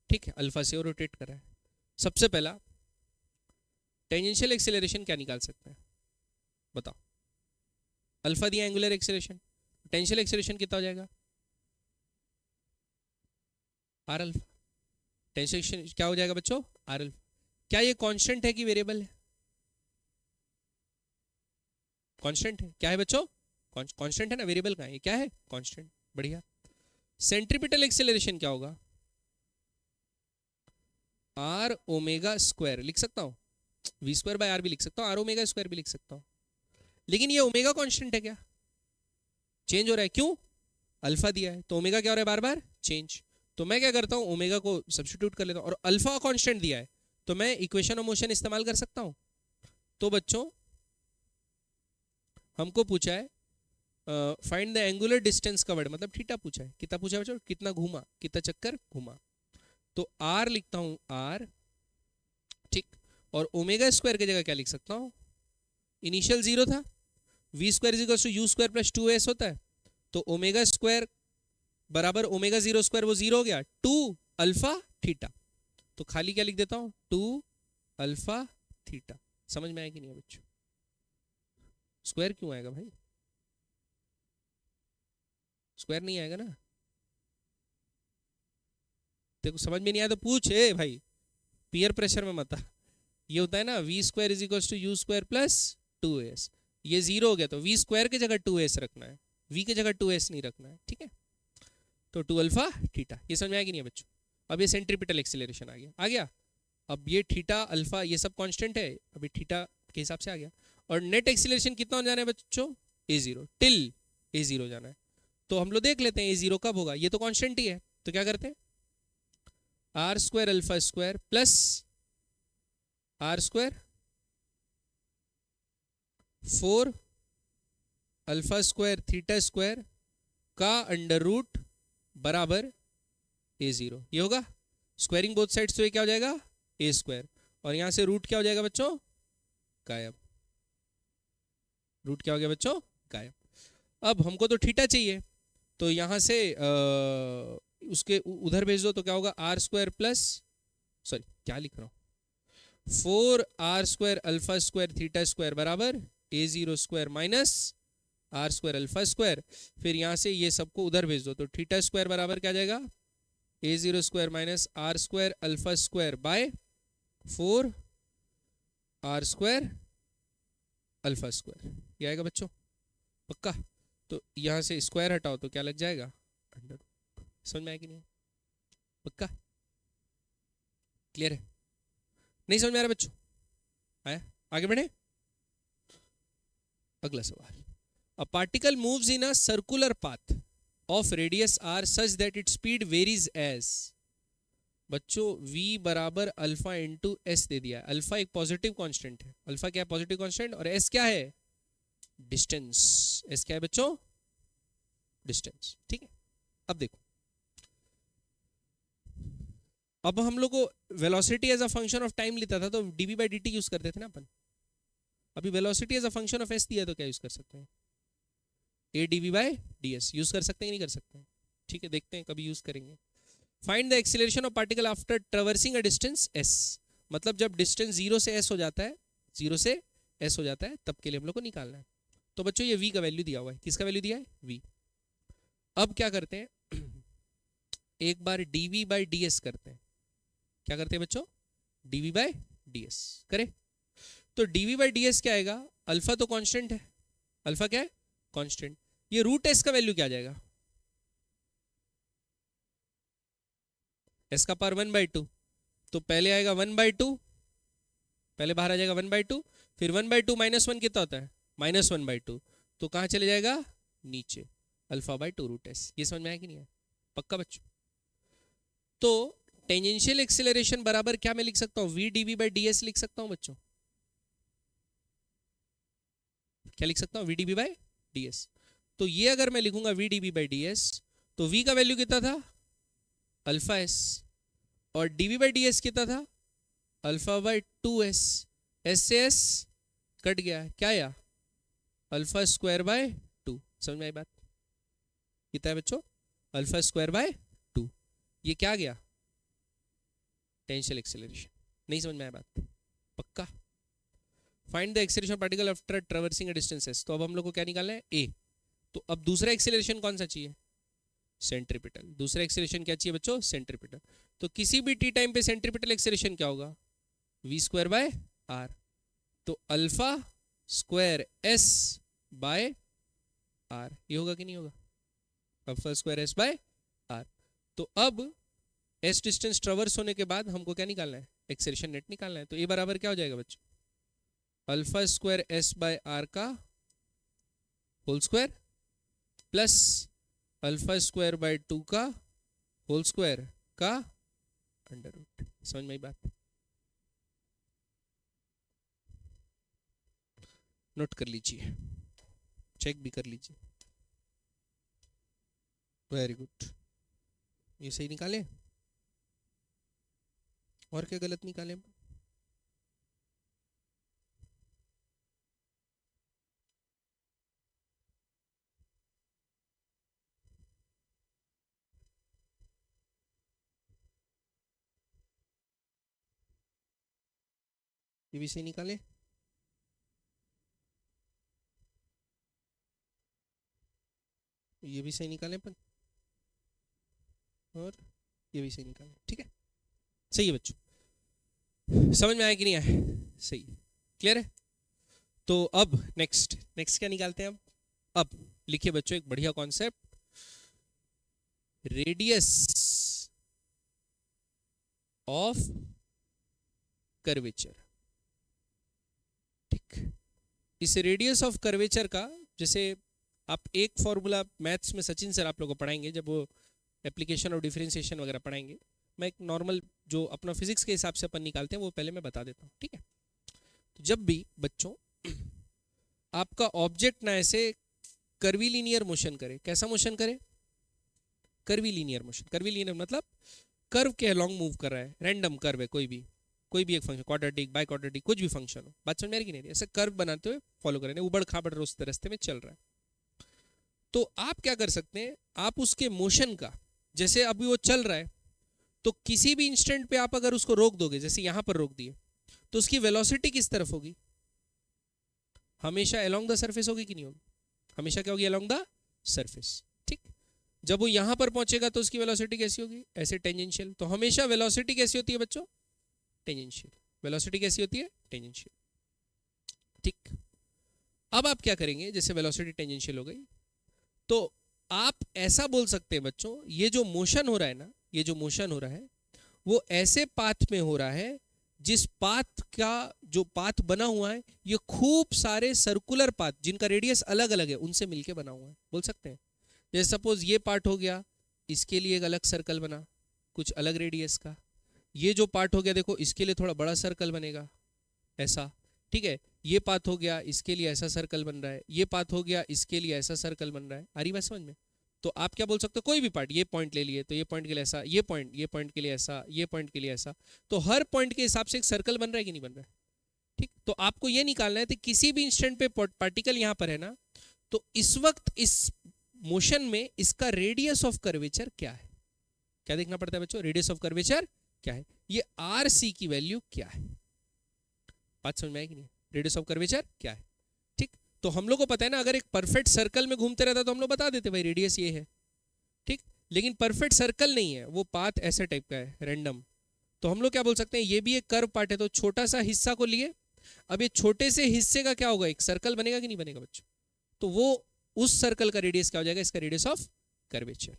ठीक है, अल्फा से वो रोटेट कर रहा है। सबसे पहला टेंजेंशियल एक्सेलरेशन क्या निकाल सकते हैं बताओ? अल्फा दिया एंगुलर एक्सेलरेशन, टेंजेंशियल एक्सेलरेशन कितना हो जाएगा? R alpha. टेंजेंशियल क्या हो जाएगा बच्चों? R alpha. क्या ये कांस्टेंट है कि वेरिएबल है? कांस्टेंट है। क्या है बच्चों? कांस्टेंट है ना, वेरिएबल का है ये, क्या है? कांस्टेंट। बढ़िया। सेंट्रीपिटल एक्सेलरेशन क्या होगा? आर ओमेगा स्क्वायर लिख सकता हूं, वी स्क्वायर बाय आर भी लिख सकता हूं, आर ओमेगा स्क्वायर भी लिख सकता हूं, लेकिन ये ओमेगा कांस्टेंट है क्या? चेंज हो रहा है, क्यों? अल्फा दिया है तो ओमेगा क्या हो रहा है? बार बार चेंज। तो मैं क्या करता हूं, ओमेगा को सब्स्टिट्यूट कर लेता हूं, और अल्फा कांस्टेंट दिया है तो मैं इक्वेशन ऑफ मोशन इस्तेमाल कर सकता हूं। तो बच्चों हमको पूछा है find the angular distance covered, मतलब थीटा पूछा है। कितना पूछा है बच्चों? कितना घूमा, कितना चक्कर घूमा। तो आर लिखता हूं, आर, ठीक, और ओमेगा स्क्वायर की जगह क्या लिख सकता हूं? इनिशियल 0 था, V square is equal to U square plus 2s होता है, तो ओमेगा स्क्वायर बराबर ओमेगा 0 स्क्वायर, वो 0 हो गया, 2 अल्फा थीटा। तो खाली क्या लिख देता हूं? 2 अल्फा थीटा। समझ में आया कि नहीं बच्चों? स्क्वायर क्यों आएगा भाई? स्क्वायर नहीं आएगा ना। तेरे को समझ में नहीं आया तो पूछ, ए भाई, पीयर प्रेशर में मत आ। ये होता है ना, V square is equal to U square plus 2s, ये 0 हो गया तो वी स्क्वायर की जगह 2s रखना है, वी की जगह 2s नहीं रखना है, ठीक है? तो 2 अल्फा थीटा। ये समझ में आया कि नहीं बच्चों? अब ये सेंट्रीपिटल एक्सेलरेशन आ गया। अब ये थीटा अल्फा ये सब कांस्टेंट है, अभी थीटा के हिसाब से आ गया। और नेट एक्सेलरेशन कितना हो जाना है बच्चों? a0, टिल a0 जाना है। तो हम लोग देख लेते हैं a0 कब होगा, ये तो कांस्टेंट ही है, तो क्या करते हैं? R square alpha square plus R square 4 alpha square theta square का अंडर रूट बराबर a0, ये होगा। स्क्वायरिंग बोथ साइड्स तो ये क्या हो जाएगा? a स्क्वायर, और यहां से रूट क्या हो जाएगा बच्चों? गायब। रूट क्या हो गया बच्चों? गायब। अब हमको तो थीटा चाहिए, तो यहां से उसके उधर भेज दो, तो क्या होगा? आर स्क्वायर प्लस, सॉरी क्या लिख रहा हूं, 4 R square alpha square theta square बराबर a0 square minus R square alpha square. फिर यहां से ये सबको उधर भेज दो, तो थीटा स्क्वायर बराबर क्या जाएगा? a0 square minus R square alpha square by 4 R square alpha square. ये आएगा बच्चों पक्का? तो यहां से स्क्वायर हटाओ तो क्या लग जाएगा? अंडर। समझ में आया कि नहीं? पक्का? क्लियर है? नहीं समझ में आ रहा बच्चों? आया? आगे बढ़े। अगला सवाल, a particle moves in a circular path of radius r such that its speed varies as. बच्चों v बराबर अल्फा इंटू एस दे दिया है। अल्फा एक पॉजिटिव कांस्टेंट है, अल्फा क्या है? पॉजिटिव कांस्टेंट, और s क्या है? डिस्टेंस। s क्या है बच्चों? डिस्टेंस, ठीक है? अब देखो, अब हम लोग को velocity as a function of time लेता था तो dv बाई dt यूज करते थे ना अपन। अभी velocity as a function of s दिया तो क्या यूज कर सकते हैं? a dv by ds use कर सकते हैं कि नहीं कर सकते? ठीक है, देखते हैं कभी यूज करेंगे। Find the acceleration of particle after traversing a distance s, मतलब जब डिस्टेंस 0 से s हो जाता है, 0 से s हो जाता है, तब के लिए हम लोग को निकालना है। तो बच्चों ये v का वैल्यू दिया हुआ है, किसका वैल्यू दिया है? v। अब क्या करते हैं, एक बार dv बाई ds करते हैं। क्या करते हैं बच्चों? dv बाई ds करें तो dv बाई ds क्या आएगा? अल्फा तो कांस्टेंट है, अल्फा क्या है? कांस्टेंट। ये रूट s का वैल्यू क्या आ जाएगा? एस का पावर 1/2, तो पहले आएगा 1/2, पहले बाहर आ जाएगा 1/2, फिर 1/2 -1 कितना होता है -1/2, तो कहाँ चले जाएगा नीचे, α/2√s। ये समझ में आया कि नहीं है? पक्का बच्चों? तो टेंजेंशियल एक्सेलरेशन बराबर क्या मैं लिख सकता हूँ, v/dv/ds लिख सकता हूँ बच्चों। क्या लिख सकता हूँ, v/dv/ds। तो ये अगर मैं लिखूंगा v/dv/ds, तो v का वैल्यू कितना था α/s, और dv/ds कितना था α/2s। s से s कट गया, क्या आया α²/2। समझ में आई बात? कितना है बच्चों, α²/2। ये क्या गया, टेंशियल एक्सेलरेशन। नहीं समझ में आया बात? पक्का? Find the acceleration particle after traversing distances. तो अब हम लोग को क्या निकालना है, ए। तो अब दूसरा एक्सेलरेशन कौन सा चाहिए, सेंट्रीपिटल। दूसरा एक्सेलरेशन क्या चाहिए बच्चों, सेंट्रीपिटल। तो किसी भी टी टाइम पे सेंट्रीपिटल एक्सेलरेशन क्या होगा, v²/r। तो α²s/r, ये होगा कि नहीं होगा, α²s/r। तो अब s डिस्टेंस ट्रैवर्स होने के बाद हमको क्या निकालना है, एक्सेलरेशन नेट निकालना है। तो ये बराबर क्या हो जाएगा बच्चों, α²s/r का होल स्क्वायर प्लस α²/2 का होल स्क्वायर का अंडर रूट। समझ में आई बात? नोट कर लीजिए, चेक भी कर लीजिए। वेरी गुड, ये सही निकाले, और क्या गलत निकाले? ये भी सही निकाले, ये भी सही निकाले अपन, और ये भी सही निकाले। ठीक है, सही है बच्चों, समझ में आया कि नहीं आया? सही, क्लियर है? तो अब नेक्स्ट क्या निकालते हैं अब लिखिए बच्चों एक बढ़िया कॉन्सेप्ट, रेडियस ऑफ कर्वेचर। ठीक, इस रेडियस ऑफ कर्वेचर का, जैसे आप एक फॉर्मूला मैथ्स में सचिन सर आप लोगों को पढ़ाएंगे, जब वो एप्लीकेशन और डिफरेंशिएशन वगैरह पढ़ाएंगे, मैं एक नॉर्मल जो अपना फिजिक्स के हिसाब से अपन निकालते हैं वो पहले मैं बता देता हूँ। ठीक है, तो जब भी बच्चों आपका ऑब्जेक्ट ना ऐसे कर्वीलिनियर मोशन करे, कैसा मोशन करे, कर्वीलिनियर मोशन। कर्वीलिनियर मतलब कर्व के अलोंग मूव कर रहा है, रैंडम कर्व है, कोई भी एक फंक्शन, क्वाड्रेटिक बाय क्वाड्रेटिक कुछ भी फंक्शन हो, बात समझ में आ रही कि नहीं? ऐसे कर्व बनाते हुए फॉलो करें, उबड़ खाबड़ रास्ते में चल रहा है। तो आप क्या कर सकते हैं, आप उसके मोशन का, जैसे अभी वो चल रहा है, तो किसी भी इंस्टेंट पे आप अगर उसको रोक दोगे, जैसे यहां पर रोक दिए, तो उसकी वेलोसिटी किस तरफ होगी, हमेशा अलोंग द सरफेस होगी कि नहीं होगी? हमेशा क्या होगी, अलोंग द सरफेस। ठीक, जब वो यहां पर पहुंचेगा तो उसकी वेलोसिटी कैसी होगी, ऐसे टेंजेंशियल। तो हमेशा वेलोसिटी कैसी होती है बच्चों, टेंजेंशियल। वेलोसिटी कैसी होती है, टेंजेंशियल। ठीक, अब आप क्या करेंगे, जैसे वेलोसिटी टेंजेंशियल हो गई, तो आप ऐसा बोल सकते हैं बच्चों, ये जो मोशन हो रहा है ना, ये जो मोशन हो रहा है वो ऐसे पाथ में हो रहा है जिस पाथ का जो पाथ बना हुआ है, ये खूब सारे सर्कुलर पाथ जिनका रेडियस अलग अलग है उनसे मिलके बना हुआ है, बोल सकते हैं। जैसे सपोज ये पार्ट हो गया, इसके लिए एक अलग सर्कल बना कुछ अलग रेडियस का, ये जो पार्ट हो गया देखो इसके लिए थोड़ा बड़ा सर्कल बनेगा ऐसा। ठीक है, ये पाथ हो गया, इसके लिए ऐसा सर्कल बन रहा है, ये पाथ हो गया, इसके लिए ऐसा सर्कल बन रहा है। आ रही बात समझ में? तो आप क्या बोल सकते हो, कोई भी पार्ट, ये पॉइंट ले लिए तो ये पॉइंट के लिए ऐसा, ये पॉइंट के लिए ऐसा, ये पॉइंट के लिए ऐसा, तो हर पॉइंट के हिसाब से एक सर्कल बन रहा है कि नहीं बन रहा है? ठीक, तो आपको ये निकालना है कि किसी भी इंस्टेंट पे पार्टिकल यहाँ पर है ना, तो इस वक्त इस मोशन में इसका रेडियस ऑफ कर्वेचर क्या है। क्या देखना पड़ता है बच्चों, रेडियस ऑफ कर्वेचर क्या है, ये आर सी की वैल्यू क्या है। बात समझ में आएगी नहीं, रेडियस ऑफ कर्वेचर क्या है। ठीक, तो हम लोग को पता है ना, अगर एक परफेक्ट सर्कल में घूमते रहता तो हम लोग बता देते भाई रेडियस ये है। ठीक, लेकिन परफेक्ट सर्कल नहीं है, वो पाथ ऐसे टाइप का है, रैंडम। तो हम लोग क्या बोल सकते हैं, ये भी एक कर्व पार्ट है, तो छोटा सा हिस्सा को लिए, अब ये छोटे से हिस्से का क्या होगा, एक सर्कल बनेगा कि नहीं बनेगा बच्चों, तो वो उस सर्कल का रेडियस क्या हो जाएगा, इसका रेडियस ऑफ कर्वेचर।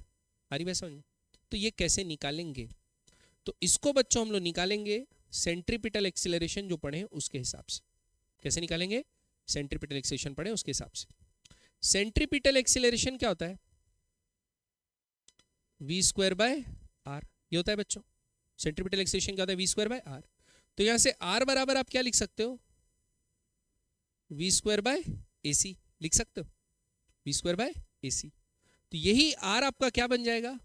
आ रही बात समझ में? तो ये कैसे निकालेंगे, तो इसको बच्चों हम लोग निकालेंगे सेंट्रीपिटल एक्सीलरेशन जो पढ़े उसके हिसाब से। कैसे निकालेंगे? सेंट्रीपिटल एक्सीलरेशन पढ़े उसके हिसाब से। सेंट्रीपिटल एक्सीलरेशन क्या होता है? v स्क्वायर बाय आर, ये होता है बच्चों। सेंट्रीपिटल एक्सीलरेशन क्या होता है? v square by R. तो यहां से r बराबर आप क्या लिख सकते हो? v स्क्वायर बाय AC लिख सकते हो, v स्क्वायर बाय AC। तो यही r आपका क्या बन जाएगा?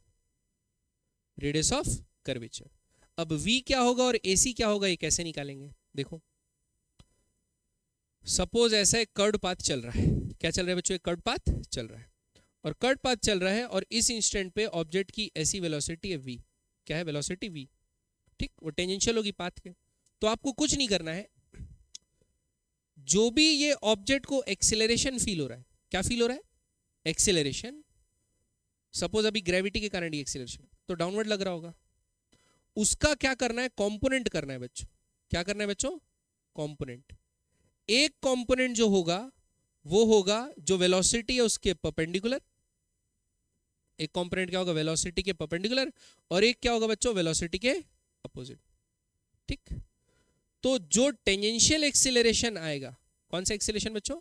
Radius of curvature. अब v क्या होगा और AC क्या होगा, ये कैसे निकालेंगे? देखो, सपोज ऐसा एक कर्व पाथ चल रहा है। क्या चल रहा है बच्चों? एक कर्व पाथ चल रहा है, और कर्व पाथ चल रहा है, और इस इंस्टेंट पे ऑब्जेक्ट की ऐसी वेलोसिटी है v। क्या है? वेलोसिटी v, ठीक। वो टेंजेंशियल होगी पाथ के। तो आपको कुछ नहीं करना है, जो भी ये ऑब्जेक्ट को एक्सेलरेशन फील हो रहा है, क्या फील हो रहा है? एक्सेलरेशन। सपोज अभी ग्रेविटी के कारण ये एक्सेलरेशन तो डाउनवर्ड लग रहा होगा, उसका क्या करना है? कंपोनेंट करना है बच्चों। क्या करना है बच्चों? कंपोनेंट। एक कंपोनेंट जो होगा वो होगा जो वेलोसिटी है उसके परपेंडिकुलर। एक कंपोनेंट क्या होगा? वेलोसिटी के परपेंडिकुलर। और एक क्या होगा बच्चों? वेलोसिटी के अपोजिट, ठीक। तो जो टेंजेंशियल एक्सीलरेशन आएगा, कौन सा एक्सीलरेशन बच्चों?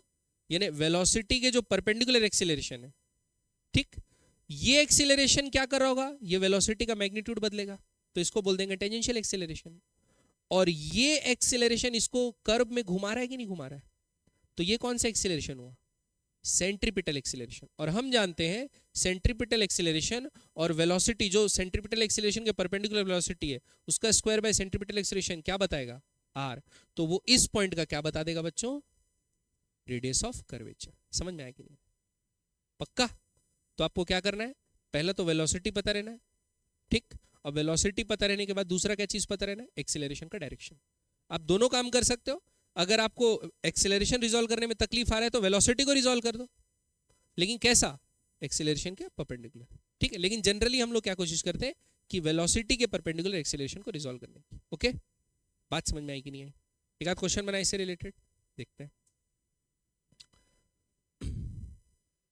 यानी वेलोसिटी के जो परपेंडिकुलर एक्सीलरेशन है, ठीक। ये एक्सीलरेशन क्या कर रहा होगा? ये वेलोसिटी का मैग्नीट्यूड बदलेगा, तो इसको बोल देंगे टेंजेंशियल एक्सीलरेशन। और ये एक्सीलरेशन इसको कर्व में घुमा रहा है कि नहीं घुमा रहा है? तो ये कौन सा एक्सीलरेशन हुआ? Centripetal acceleration. और हम जानते हैं सेंट्रीपिटल एक्सीलरेशन और वेलोसिटी, जो सेंट्रीपिटल एक्सीलरेशन के परपेंडिकुलर वेलोसिटी है उसका स्क्वायर बाय सेंट्रीपिटल एक्सीलरेशन क्या बताएगा? r। तो वो इस पॉइंट का क्या बता देगा बच्चों? Radius of curvature. समझ में आया कि नहीं? पक्का? तो आपको क्या करना है? पहला तो वेलोसिटी पता रहना है, ठीक। और वेलोसिटी पता रहने के बाद दूसरा क्या चीज पता रहना है? एक्सीलरेशन का डायरेक्शन। आप दोनों काम कर सकते हो। अगर आपको एक्सीलरेशन रिजॉल्व करने में तकलीफ आ रहा है तो वेलोसिटी को रिजॉल्व कर दो, लेकिन कैसा? एक्सीलरेशन के परपेंडिकुलर, ठीक है। लेकिन जनरली हम लोग क्या कोशिश करते हैं कि वेलोसिटी के परपेंडिकुलर एक्सीलरेशन को रिजॉल्व करने की। ओके, बात समझ में आई कि नहीं आई? एक आध क्वेश्चन बना इससे रिलेटेड, देखते हैं।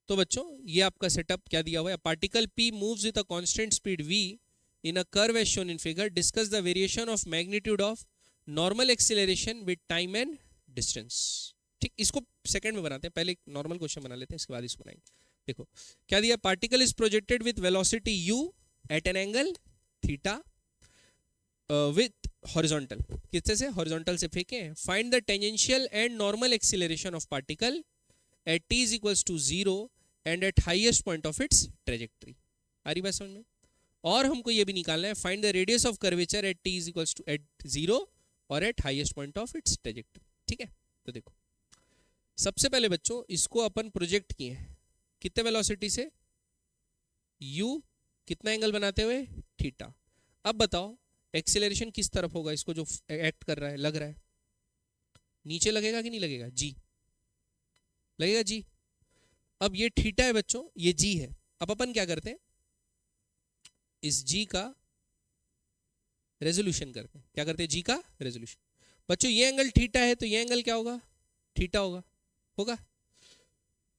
तो बच्चों ये आपका सेटअप क्या दिया हुआ है? Particle p moves with a constant speed v in a curve as shown in figure. Discuss the variation of magnitude of normal acceleration with time and distance. ठीक, इसको सेकंड में बनाते हैं, पहले एक नॉर्मल क्वेश्चन बना लेते हैं, इसके बाद इसको बनाएंगे। देखो क्या दिया? Particle is projected with velocity u at an angle theta with horizontal. किससे से? हॉरिजॉन्टल से फेंके हैं। Find the tangential and normal acceleration of particle at t is equals to 0 and at highest point of its trajectory. आ रही बात समझ में? और हमको ये भी निकालना है, find the radius of curvature at t is equals to at 0 और eight highest point of its trajectory, ठीक है। तो देखो सबसे पहले बच्चों इसको अपन प्रोजेक्ट किए हैं कितने वेलोसिटी से? u, कितना एंगल बनाते हुए? थीटा। अब बताओ एक्सीलरेशन किस तरफ होगा? इसको जो एक्ट कर रहा है, लग रहा है, नीचे लगेगा कि नहीं लगेगा? जी लगेगा, जी। अब ये थीटा है बच्चों, ये जी है। अब अपन क्या करते हैं? इस जी का रेजोल्यूशन करते हैं। क्या करते हैं? जी का रेजोल्यूशन। बच्चों ये एंगल थीटा है तो ये एंगल क्या होगा? थीटा होगा।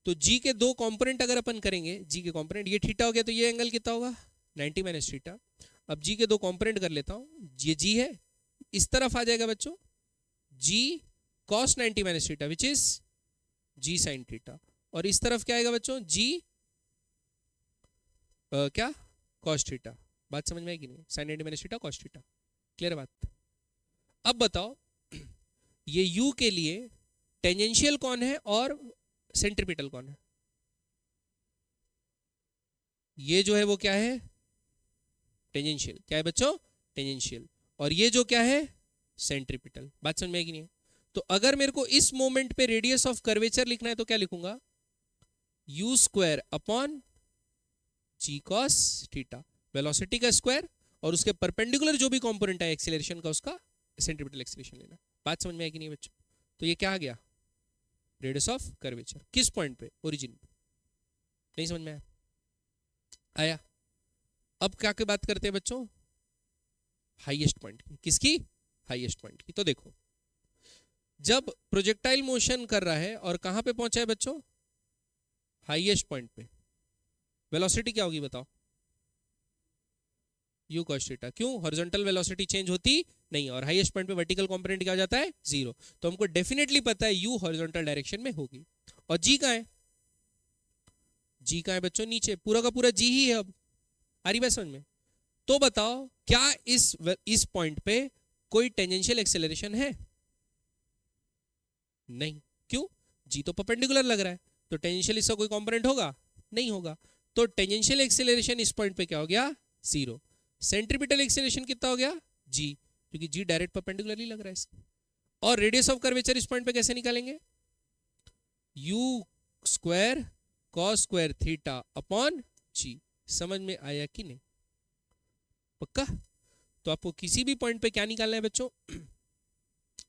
तो जी के दो कंपोनेंट अगर अपन करेंगे, जी के कंपोनेंट, ये थीटा हो गया तो ये एंगल कितना होगा? 90 माइनस थीटा। अब जी के दो कंपोनेंट कर लेता हूं, ये जी है, इस तरफ आ जाएगा बच्चों G cos 90 minus theta which is G sine theta, और इस तरफ क्या आएगा बच्चों? जी क्या? cos theta. बात समझ में आई कि नहीं? Sine 90 minus theta cos theta, clear बात? अब बताओ ये u के लिए टेंजेंशियल कौन है और सेंट्रीपिटल कौन है? ये जो है वो क्या है? टेंजेंशियल। क्या है बच्चों? टेंजेंशियल। और ये जो क्या है? सेंट्रीपिटल। बात समझ में आई कि नहीं? तो अगर मेरे को इस मोमेंट पे रेडियस ऑफ कर्वेचर लिखना है तो क्या लिखूंगा? u स्क्वायर अपॉन जी cos थीटा, वेलोसिटी का स्क्वायर और उसके परपेंडिकुलर जो भी कंपोनेंट है एक्सीलरेशन का, उसका सेंट्रीपिटल एक्सीलरेशन लेना। बात समझ में आई कि नहीं बच्चों? तो ये क्या आ गया? Radius of curvature. किस पॉइंट पे? ओरिजिन पे। नहीं समझ में आया? आया? अब क्या की बात करते हैं बच्चों? हाईएस्ट पॉइंट की। किसकी? हाईएस्ट पॉइंट की। तो देखो जब प्रोजेक्टाइल मोशन कर रहा है और कहां पे पहुंचा है बच्चों? हाईएस्ट पॉइंट पे। वेलोसिटी क्या होगी बताओ? You cos theta. क्यों? हॉरिजॉन्टल वेलोसिटी चेंज होती नहीं, और हाईएस्ट पॉइंट पे वर्टिकल कंपोनेंट क्या हो जाता है? जीरो। तो हमको डेफिनेटली पता है यू हॉरिजॉन्टल डायरेक्शन में होगी। और जी कहाँ है? जी कहाँ है बच्चों? नीचे, पूरा का पूरा जी ही है। अब आ रही बात समझ में? तो बताओ क्या इस पॉइंट पे कोई टेंजेंशियल एक्सेलरेशन है? नहीं। क्यों? जी तो परपेंडिकुलर लग रहा है, तो टेंजेंशियल इसका कोई कंपोनेंट होगा? नहीं होगा। तो टेंजेंशियल एक्सेलरेशन इस पॉइंट पे क्या हो गया? जीरो। सेंट्रीपिटल एक्सेलरेशन कितना हो गया? जी, क्योंकि जी डायरेक्ट परपेंडिकुलरली लग रहा है इसका। और रेडियस ऑफ कर्वेचर इस पॉइंट पे कैसे निकालेंगे? U square cos square theta upon G. समझ में आया कि नहीं? पक्का? तो आपको किसी भी पॉइंट पे क्या निकालना है बच्चों?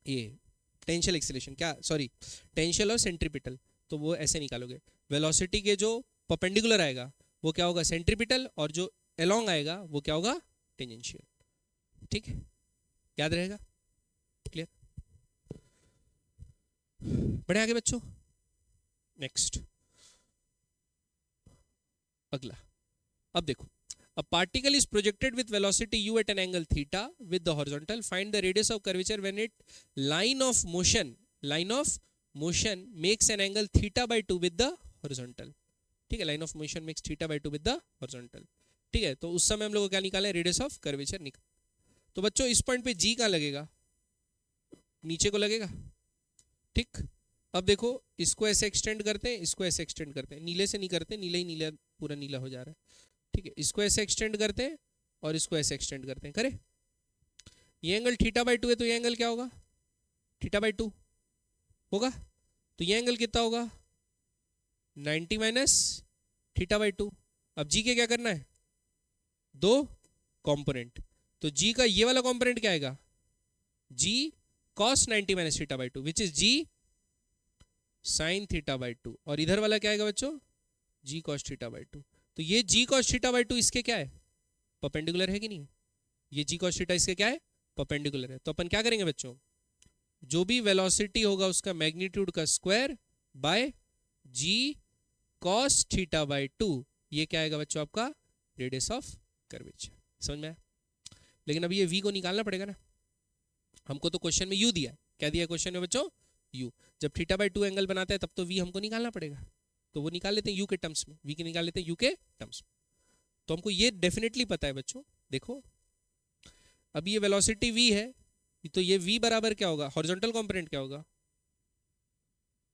ये टेंशियल एक्सेलरेशन, क्या सॉरी टेंशियल और सेंट्रीपिटल, तो वो ऐसे निकालोगे। वेलोसिटी के जो परपेंडिकुलर आएगा वो क्या होगा? सेंट्रीपिटल, और जो अलोंग आएगा वो क्या होगा? टेंजेंशियल। ठीक है, याद रहेगा? क्लियर? बढ़े आगे बच्चों। नेक्स्ट, अगला। अब देखो, a particle is projected with velocity u at an angle theta with the horizontal. Find the radius of curvature when it line of motion makes an angle theta by 2 with the horizontal. ठीक है, line of motion makes theta by 2 with the horizontal. ठीक है, तो उस समय हम लोग को क्या निकाले? रेडियस ऑफ कर्वेचर निकाल। तो बच्चों इस पॉइंट पे जी कहाँ लगेगा? नीचे को लगेगा। ठीक, अब देखो इसको ऐसे एक्सटेंड करते हैं, इसको ऐसे एक्सटेंड करते हैं, नीले से नहीं करते, नीला ही नीला, पूरा नीला हो जा रहा है। ठीक है, इसको ऐसे एक्सटेंड करते हैं और इसको ऐसे एक्सटेंड करते हैं। करें? ये एंगल थीटा बाई 2 है, तो ये एंगल क्या होगा? थीटा बाई 2 होगा। तो ये एंगल कितना होगा? 90 माइनस थीटा बाई 2। अब जी के क्या करना है? दो कंपोनेंट, तो जी का ये वाला कंपोनेंट क्या आएगा? G cos 90 minus theta by 2 which is G sine theta by 2, और इधर वाला क्या आएगा बच्चों? G cos theta by 2। तो ये जी कॉस थीटा बाई 2 इसके क्या है? परपेंडिकुलर है कि नहीं? ये जी कॉस थीटा इसके क्या है? परपेंडिकुलर है। तो अपन क्या करेंगे बच्चों? जो भी वेलोसिटी होगा उसका मैग्नीट्यूड का square by G cos theta by 2, ये क्या आएगा बच्चों? आपका रेडियस ऑफ कर्वेचर। समझ में आया? लेकिन अभी ये v को निकालना पड़ेगा ना। हमको तो क्वेश्चन में u दिया है। क्या दिया है क्वेश्चन में बच्चों? u। जब थीटा बाई 2 एंगल बनाता है तब तो v हमको निकालना पड़ेगा, तो वो निकाल लेते हैं u के टर्म्स में, v के निकाल लेते हैं u के टर्म्स में। तो हमको ये डेफिनेटली पता है बच्चों। देखो अब ये वेलोसिटी v है, तो ये v बराबर क्या होगा? हॉरिजॉन्टल कंपोनेंट क्या होगा?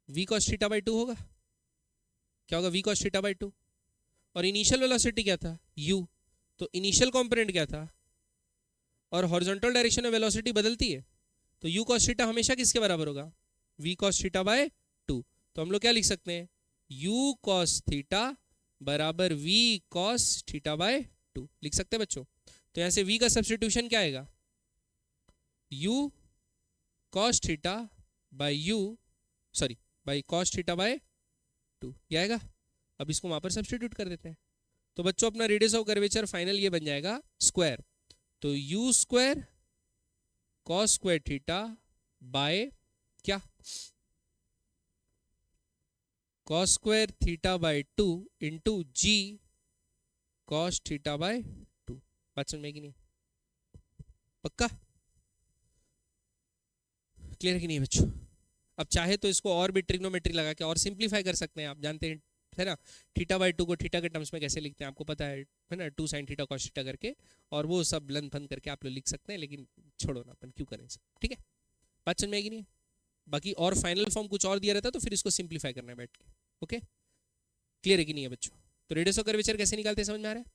v cos थीटा बाई 2 होगा। क्या होगा? v cos theta by 2। और इनिशियल वेलोसिटी क्या था? u। तो इनिशियल कंपोनेंट क्या था? और हॉरिजॉन्टल डायरेक्शन में वेलोसिटी बदलती है, तो u cos थीटा हमेशा किसके बराबर होगा? v cos theta by 2। तो हम लोग क्या लिख सकते हैं? u cos थीटा बराबर v cos थीटा बाय 2 लिख सकते हैं बच्चों। तो यहां से v का सब्स्टिट्यूशन क्या आएगा? u cos theta bye cos theta by 2 ये आएगा। अब इसको वहां पर सब्स्टिट्यूट कर देते हैं, तो बच्चों अपना रेडियस ऑफ कर्वेचर फाइनल ये बन जाएगा स्क्वायर। तो u square cos square theta by क्या? cos square theta by 2 into G cos theta by 2। बात समझ में कि नहीं? पक्का? क्लियर है कि नहीं बच्चों? अब चाहे तो इसको और भी ट्रिग्नोमेट्री लगा के और सिंप्लीफाई कर सकते हैं। आप जानते हैं है ना, थीटा बाई 2 को थीटा के टर्म्स में कैसे लिखते हैं आपको पता है ना, 2 sin थीटा cos थीटा करके, और वो सब लन फन करके आप लोग लिख सकते हैं, लेकिन छोड़ो ना, अपन क्यों करें सब। ठीक है, बात समझ में आएगी नहीं? बाकी और फाइनल फॉर्म कुछ और दिया रहता तो फिर इसको सिंप्लीफाई करना है बैठ के। ओके, क्लियर है कि नहीं है बच्चों? तो रेडियस ऑफ कर्वेचर कैसे निकालते हैं, समझ में आ रहा है?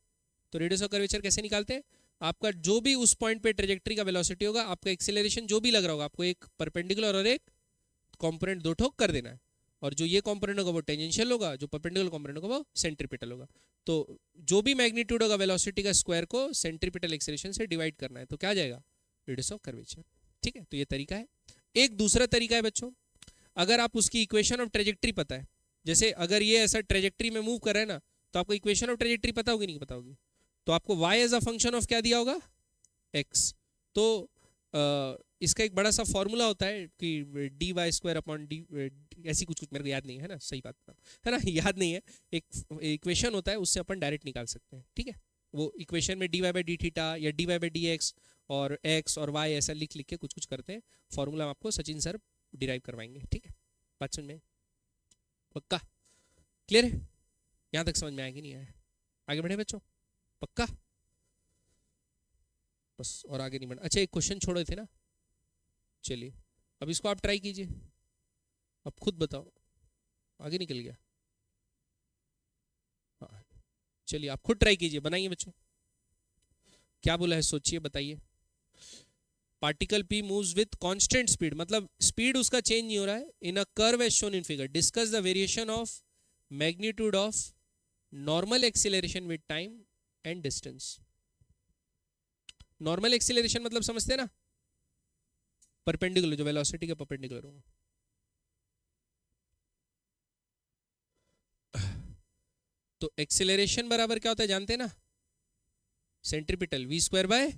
तो रेडियस ऑफ कर्वेचर कैसे निकालते हैं? आपका जो भी उस पॉइंट पे ट्रेजेक्ट्री का वेलोसिटी होगा, आपका एक्सेलरेशन जो भी लग रहा होगा, आपको एक परपेंडिकुलर और एक कंपोनेंट दो ठोक कर देना है, और जो ये कंपोनेंट होगा वो टेंजेंशियल होगा, जो परपेंडिकुलर कंपोनेंट होगा वो सेंट्रीपिटल होगा। तो जो भी मैग्नीट्यूड होगा वेलोसिटी का स्क्वायर को सेंट्रीपिटल एक्सेलरेशन से डिवाइड करना है, तो क्या आ जाएगा? Radius of curvature. ठीक है, तो ये तरीका है। एक दूसरा तरीका है बच्चों, अगर आप उसकी इक्वेशन ऑफ ट्रेजेक्ट्री पता है, जैसे अगर ये ऐसा ट्रेजेक्ट्री में मूव कर रहा है ना, तो आपको इक्वेशन ऑफ ट्रेजेक्ट्री पता होगी नहीं पता होगी? तो आपको y as a function of क्या दिया होगा? x। तो इसका एक बड़ा सा फॉर्मूला होता है कि dy स्क्वायर अपॉन डी, ऐसी कुछ मेरे को याद नहीं है ना, सही बात है ना, याद नहीं है, एक इक्वेशन होता है, उससे अपन डायरेक्ट निकाल सकते हैं। ठीक है, वो इक्वेशन में dy बाई डी थीटा या dy बाई डी एक्स और x और y ऐसा लिख लिख के कुछ कुछ करते हैं, फॉर्मूला आपको सचिन सर डिराइव करवाएंगे, ठीक है। बात समझ में पक्का क्लियर है? यहाँ तक समझ में आया कि नहीं आया? आगे बढ़े बच्चों, पक्का? बस और आगे नहीं बढ़ना। अच्छा एक क्वेश्चन छोड़े थे ना, चलिए अब इसको आप ट्राई कीजिए, अब खुद बताओ आगे निकल गया। हाँ चलिए आप खुद ट्राई कीजिए, बनाइए बच्चों। क्या बोला है सोचिए बताइए। Particle P moves with constant speed, मतलब स्पीड उसका चेंज नहीं हो रहा है, in a curve as shown in figure. Discuss the variation of magnitude of normal acceleration with time and distance. Normal acceleration मतलब समझते हैं ना, परपेंडिकुलर, जो वेलोसिटी के परपेंडिकुलर हो। तो एक्सीलरेशन बराबर क्या होता है जानते हैं ना, centripetal v square bye r।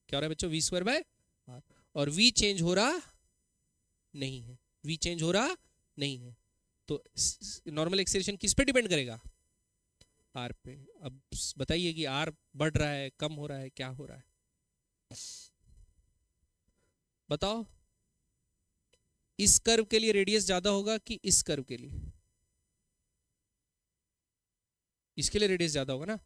क्या हो रहा है बच्चों, v स्क्वायर बाय r, और v चेंज हो रहा नहीं है, v चेंज हो रहा नहीं है। तो नॉर्मल एक्सीलरेशन किस पे डिपेंड करेगा, r पे। अब बताइए कि r बढ़ रहा है, कम हो रहा है, क्या हो रहा है, बताओ। इस कर्व के लिए रेडियस ज्यादा होगा कि इस कर्व के लिए? इसके लिए रेडियस ज्यादा होगा ना।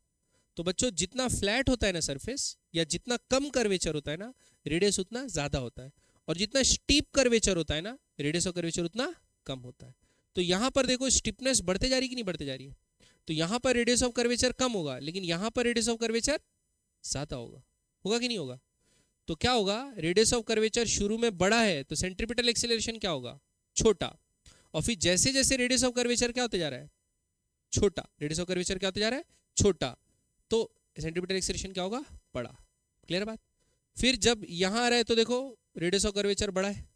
तो बच्चों जितना फ्लैट होता है ना सरफेस, या जितना कम कर्वेचर होता है ना, रेडियस उतना ज्यादा होता है, और जितना स्टीप कर्वेचर होता है ना, रेडियस ऑफ कर्वेचर उतना कम होता है। तो यहां पर देखो स्टीपनेस बढ़ते जा रही कि नहीं बढ़ते जा रही है, तो यहां पर रेडियस ऑफ कर्वेचर कम होगा, लेकिन यहां पर रेडियस ऑफ कर्वेचर ज्यादा होगा, होगा कि नहीं होगा? तो क्या होगा, रेडियस ऑफ कर्वेचर शुरू में बड़ा है तो सेंट्रीपिटल एक्सीलरेशन क्या होगा, छोटा, और फिर जैसे जैसे रेडियस ऑफ कर्वेचर क्या होते जा रहा है, छोटा, रेडियस ऑफ कर्वेचर क्या होते जा रहा है, छोटा, तो सेंट्रीपिटल एक्सीलरेशन क्या होगा, बड़ा। क्लियर बात? फिर जब यहां आ रहा है तो देखो रेडियस ऑफ कर्वेचर बड़ा है,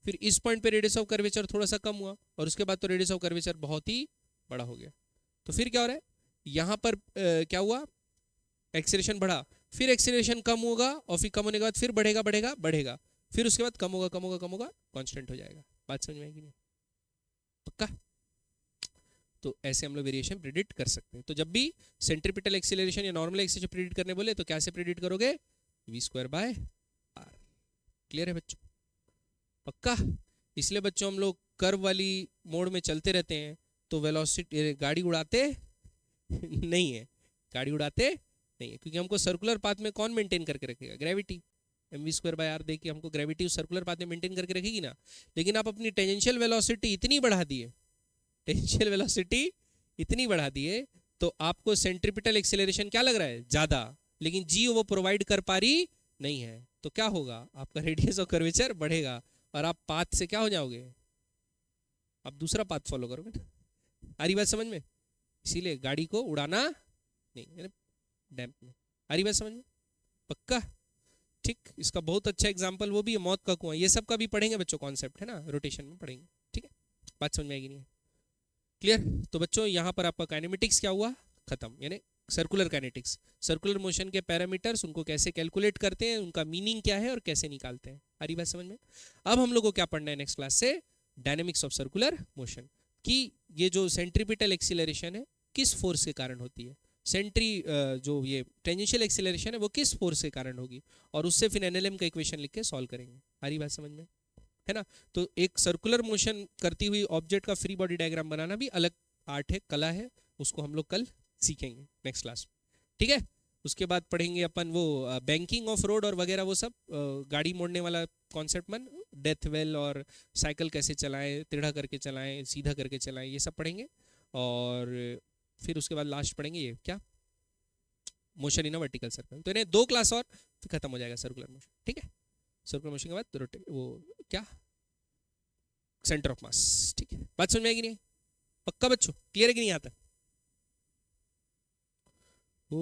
फिर इस पॉइंट पे रेडियस ऑफ कर्वेचर थोड़ा सा कम हुआ, और उसके बाद तो रेडियस ऑफ कर्वेचर बहुत ही बड़ा हो गया। तो फिर क्या हो रहा है, यहां पर क्या हुआ, एक्सीलरेशन बढ़ा, फिर एक्सीलरेशन कम होगा, और फिर कम होने के बाद फिर बढ़ेगा बढ़ेगा बढ़ेगा, फिर उसके बाद कम होगा कम होगा कम होगा, कांस्टेंट हो जाएगा। बात समझ में आएगी नहीं? पक्का? तो ऐसे हम लोग वेरिएशन प्रेडिक्ट कर सकते हैं। तो जब भी सेंट्रीपिटल एक्सीलरेशन या नॉर्मल एक्सीलरेशन प्रेडिक्ट करने बोले तो कैसे प्रेडिक्ट करोगे, v square bye r। Clear है बच्चों? पक्का? इसलिए बच्चों हम लोग कर्व वाली मोड में चलते रहते हैं तो वेलोसिटी, गाड़ी उड़ाते नहीं है, गाड़ी उड़ाते नहीं है, क्योंकि हमको सर्कुलर पाथ में कौन मेंटेन करके रखेगा, gravity. mv square by r देखिए हमको ग्रेविटी उस सर्कुलर पाथ में मेंटेन करके रखेगी ना। लेकिन आप अपनी टेंजेंशियल वेलोसिटी इतनी बढ़ा दिए, टेंजेंशियल वेलोसिटी इतनी बढ़ा दिए, तो आपको सेंट्रीपिटल एक्सीलरेशन क्या लग रहा है, ज्यादा, लेकिन जी वो प्रोवाइड कर पा रही नहीं है। तो क्या होगा, आपका रेडियस ऑफ कर्वेचर बढ़ेगा, और आप पाथ से क्या हो जाओगे, आप दूसरा पाथ फॉलो करोगे ना। आ रही बात समझ में? इसीलिए गाड़ी को उड़ाना नहीं, डैम्प में। आ रही बात समझ में? पक्का? ठीक, इसका बहुत अच्छा एग्जांपल वो भी है, मौत का कुआं। ये सब का भी पढ़ेंगे बच्चों, कॉन्सेप्ट है ना, रोटेशन में पढ़ेंगे, ठीक है। बात समझ में आएगी नहीं? क्लियर? तो बच्चों यहाँ पर आपका काइनेमेटिक्स क्या हुआ, खत्म, यानी सर्कुलर काइनेटिक्स, सर्कुलर मोशन के पैरामीटर्स, उनको कैसे कैलकुलेट करते हैं, उनका मीनिंग क्या है और कैसे निकालते हैं। आ रही बात समझ में? अब हम लोग को क्या पढ़ना है नेक्स्ट क्लास से, डायनेमिक्स ऑफ सर्कुलर मोशन, कि ये जो सेंट्रीपिटल एक्सीलरेशन है किस फोर्स के कारण होती है, सेंट्री जो ये टेंजेंशियल एक्सीलरेशन है वो किस फोर्स के कारण होगी, और उससे फिर एनएलएम का इक्वेशन लिख के सॉल्व करेंगे। आ रही बात समझ में? है ना। तो एक सर्कुलर मोशन करती हुई ऑब्जेक्ट का फ्री बॉडी डायग्राम बनाना भी अलग आर्ट है, कला है, उसको हम लोग कल सीखेंगे नेक्स्ट क्लास में, ठीक है। उसके बाद पढ़ेंगे अपन वो बैंकिंग ऑफ रोड और वगैरह, वो सब गाड़ी मोड़ने वाला कॉन्सेप्ट मन, डेथ वेल और साइकिल कैसे चलाएं, टेढ़ा करके चलाएं, सीधा करके चलाएं, ये सब पढ़ेंगे। और फिर उसके बाद लास्ट पढ़ेंगे ये क्या, motion in a vertical circle. तो इन्हें 2 क्लास और फिर खत्म हो जाएगा सर्कुलर मोशन, ठीक है। सर्कुलर मोशन के बाद वो क्या, सेंटर ऑफ मास, ठीक है। बात समझ में आएगी नहीं? पक्का बच्चों? क्लियर है कि नहीं आता? ओ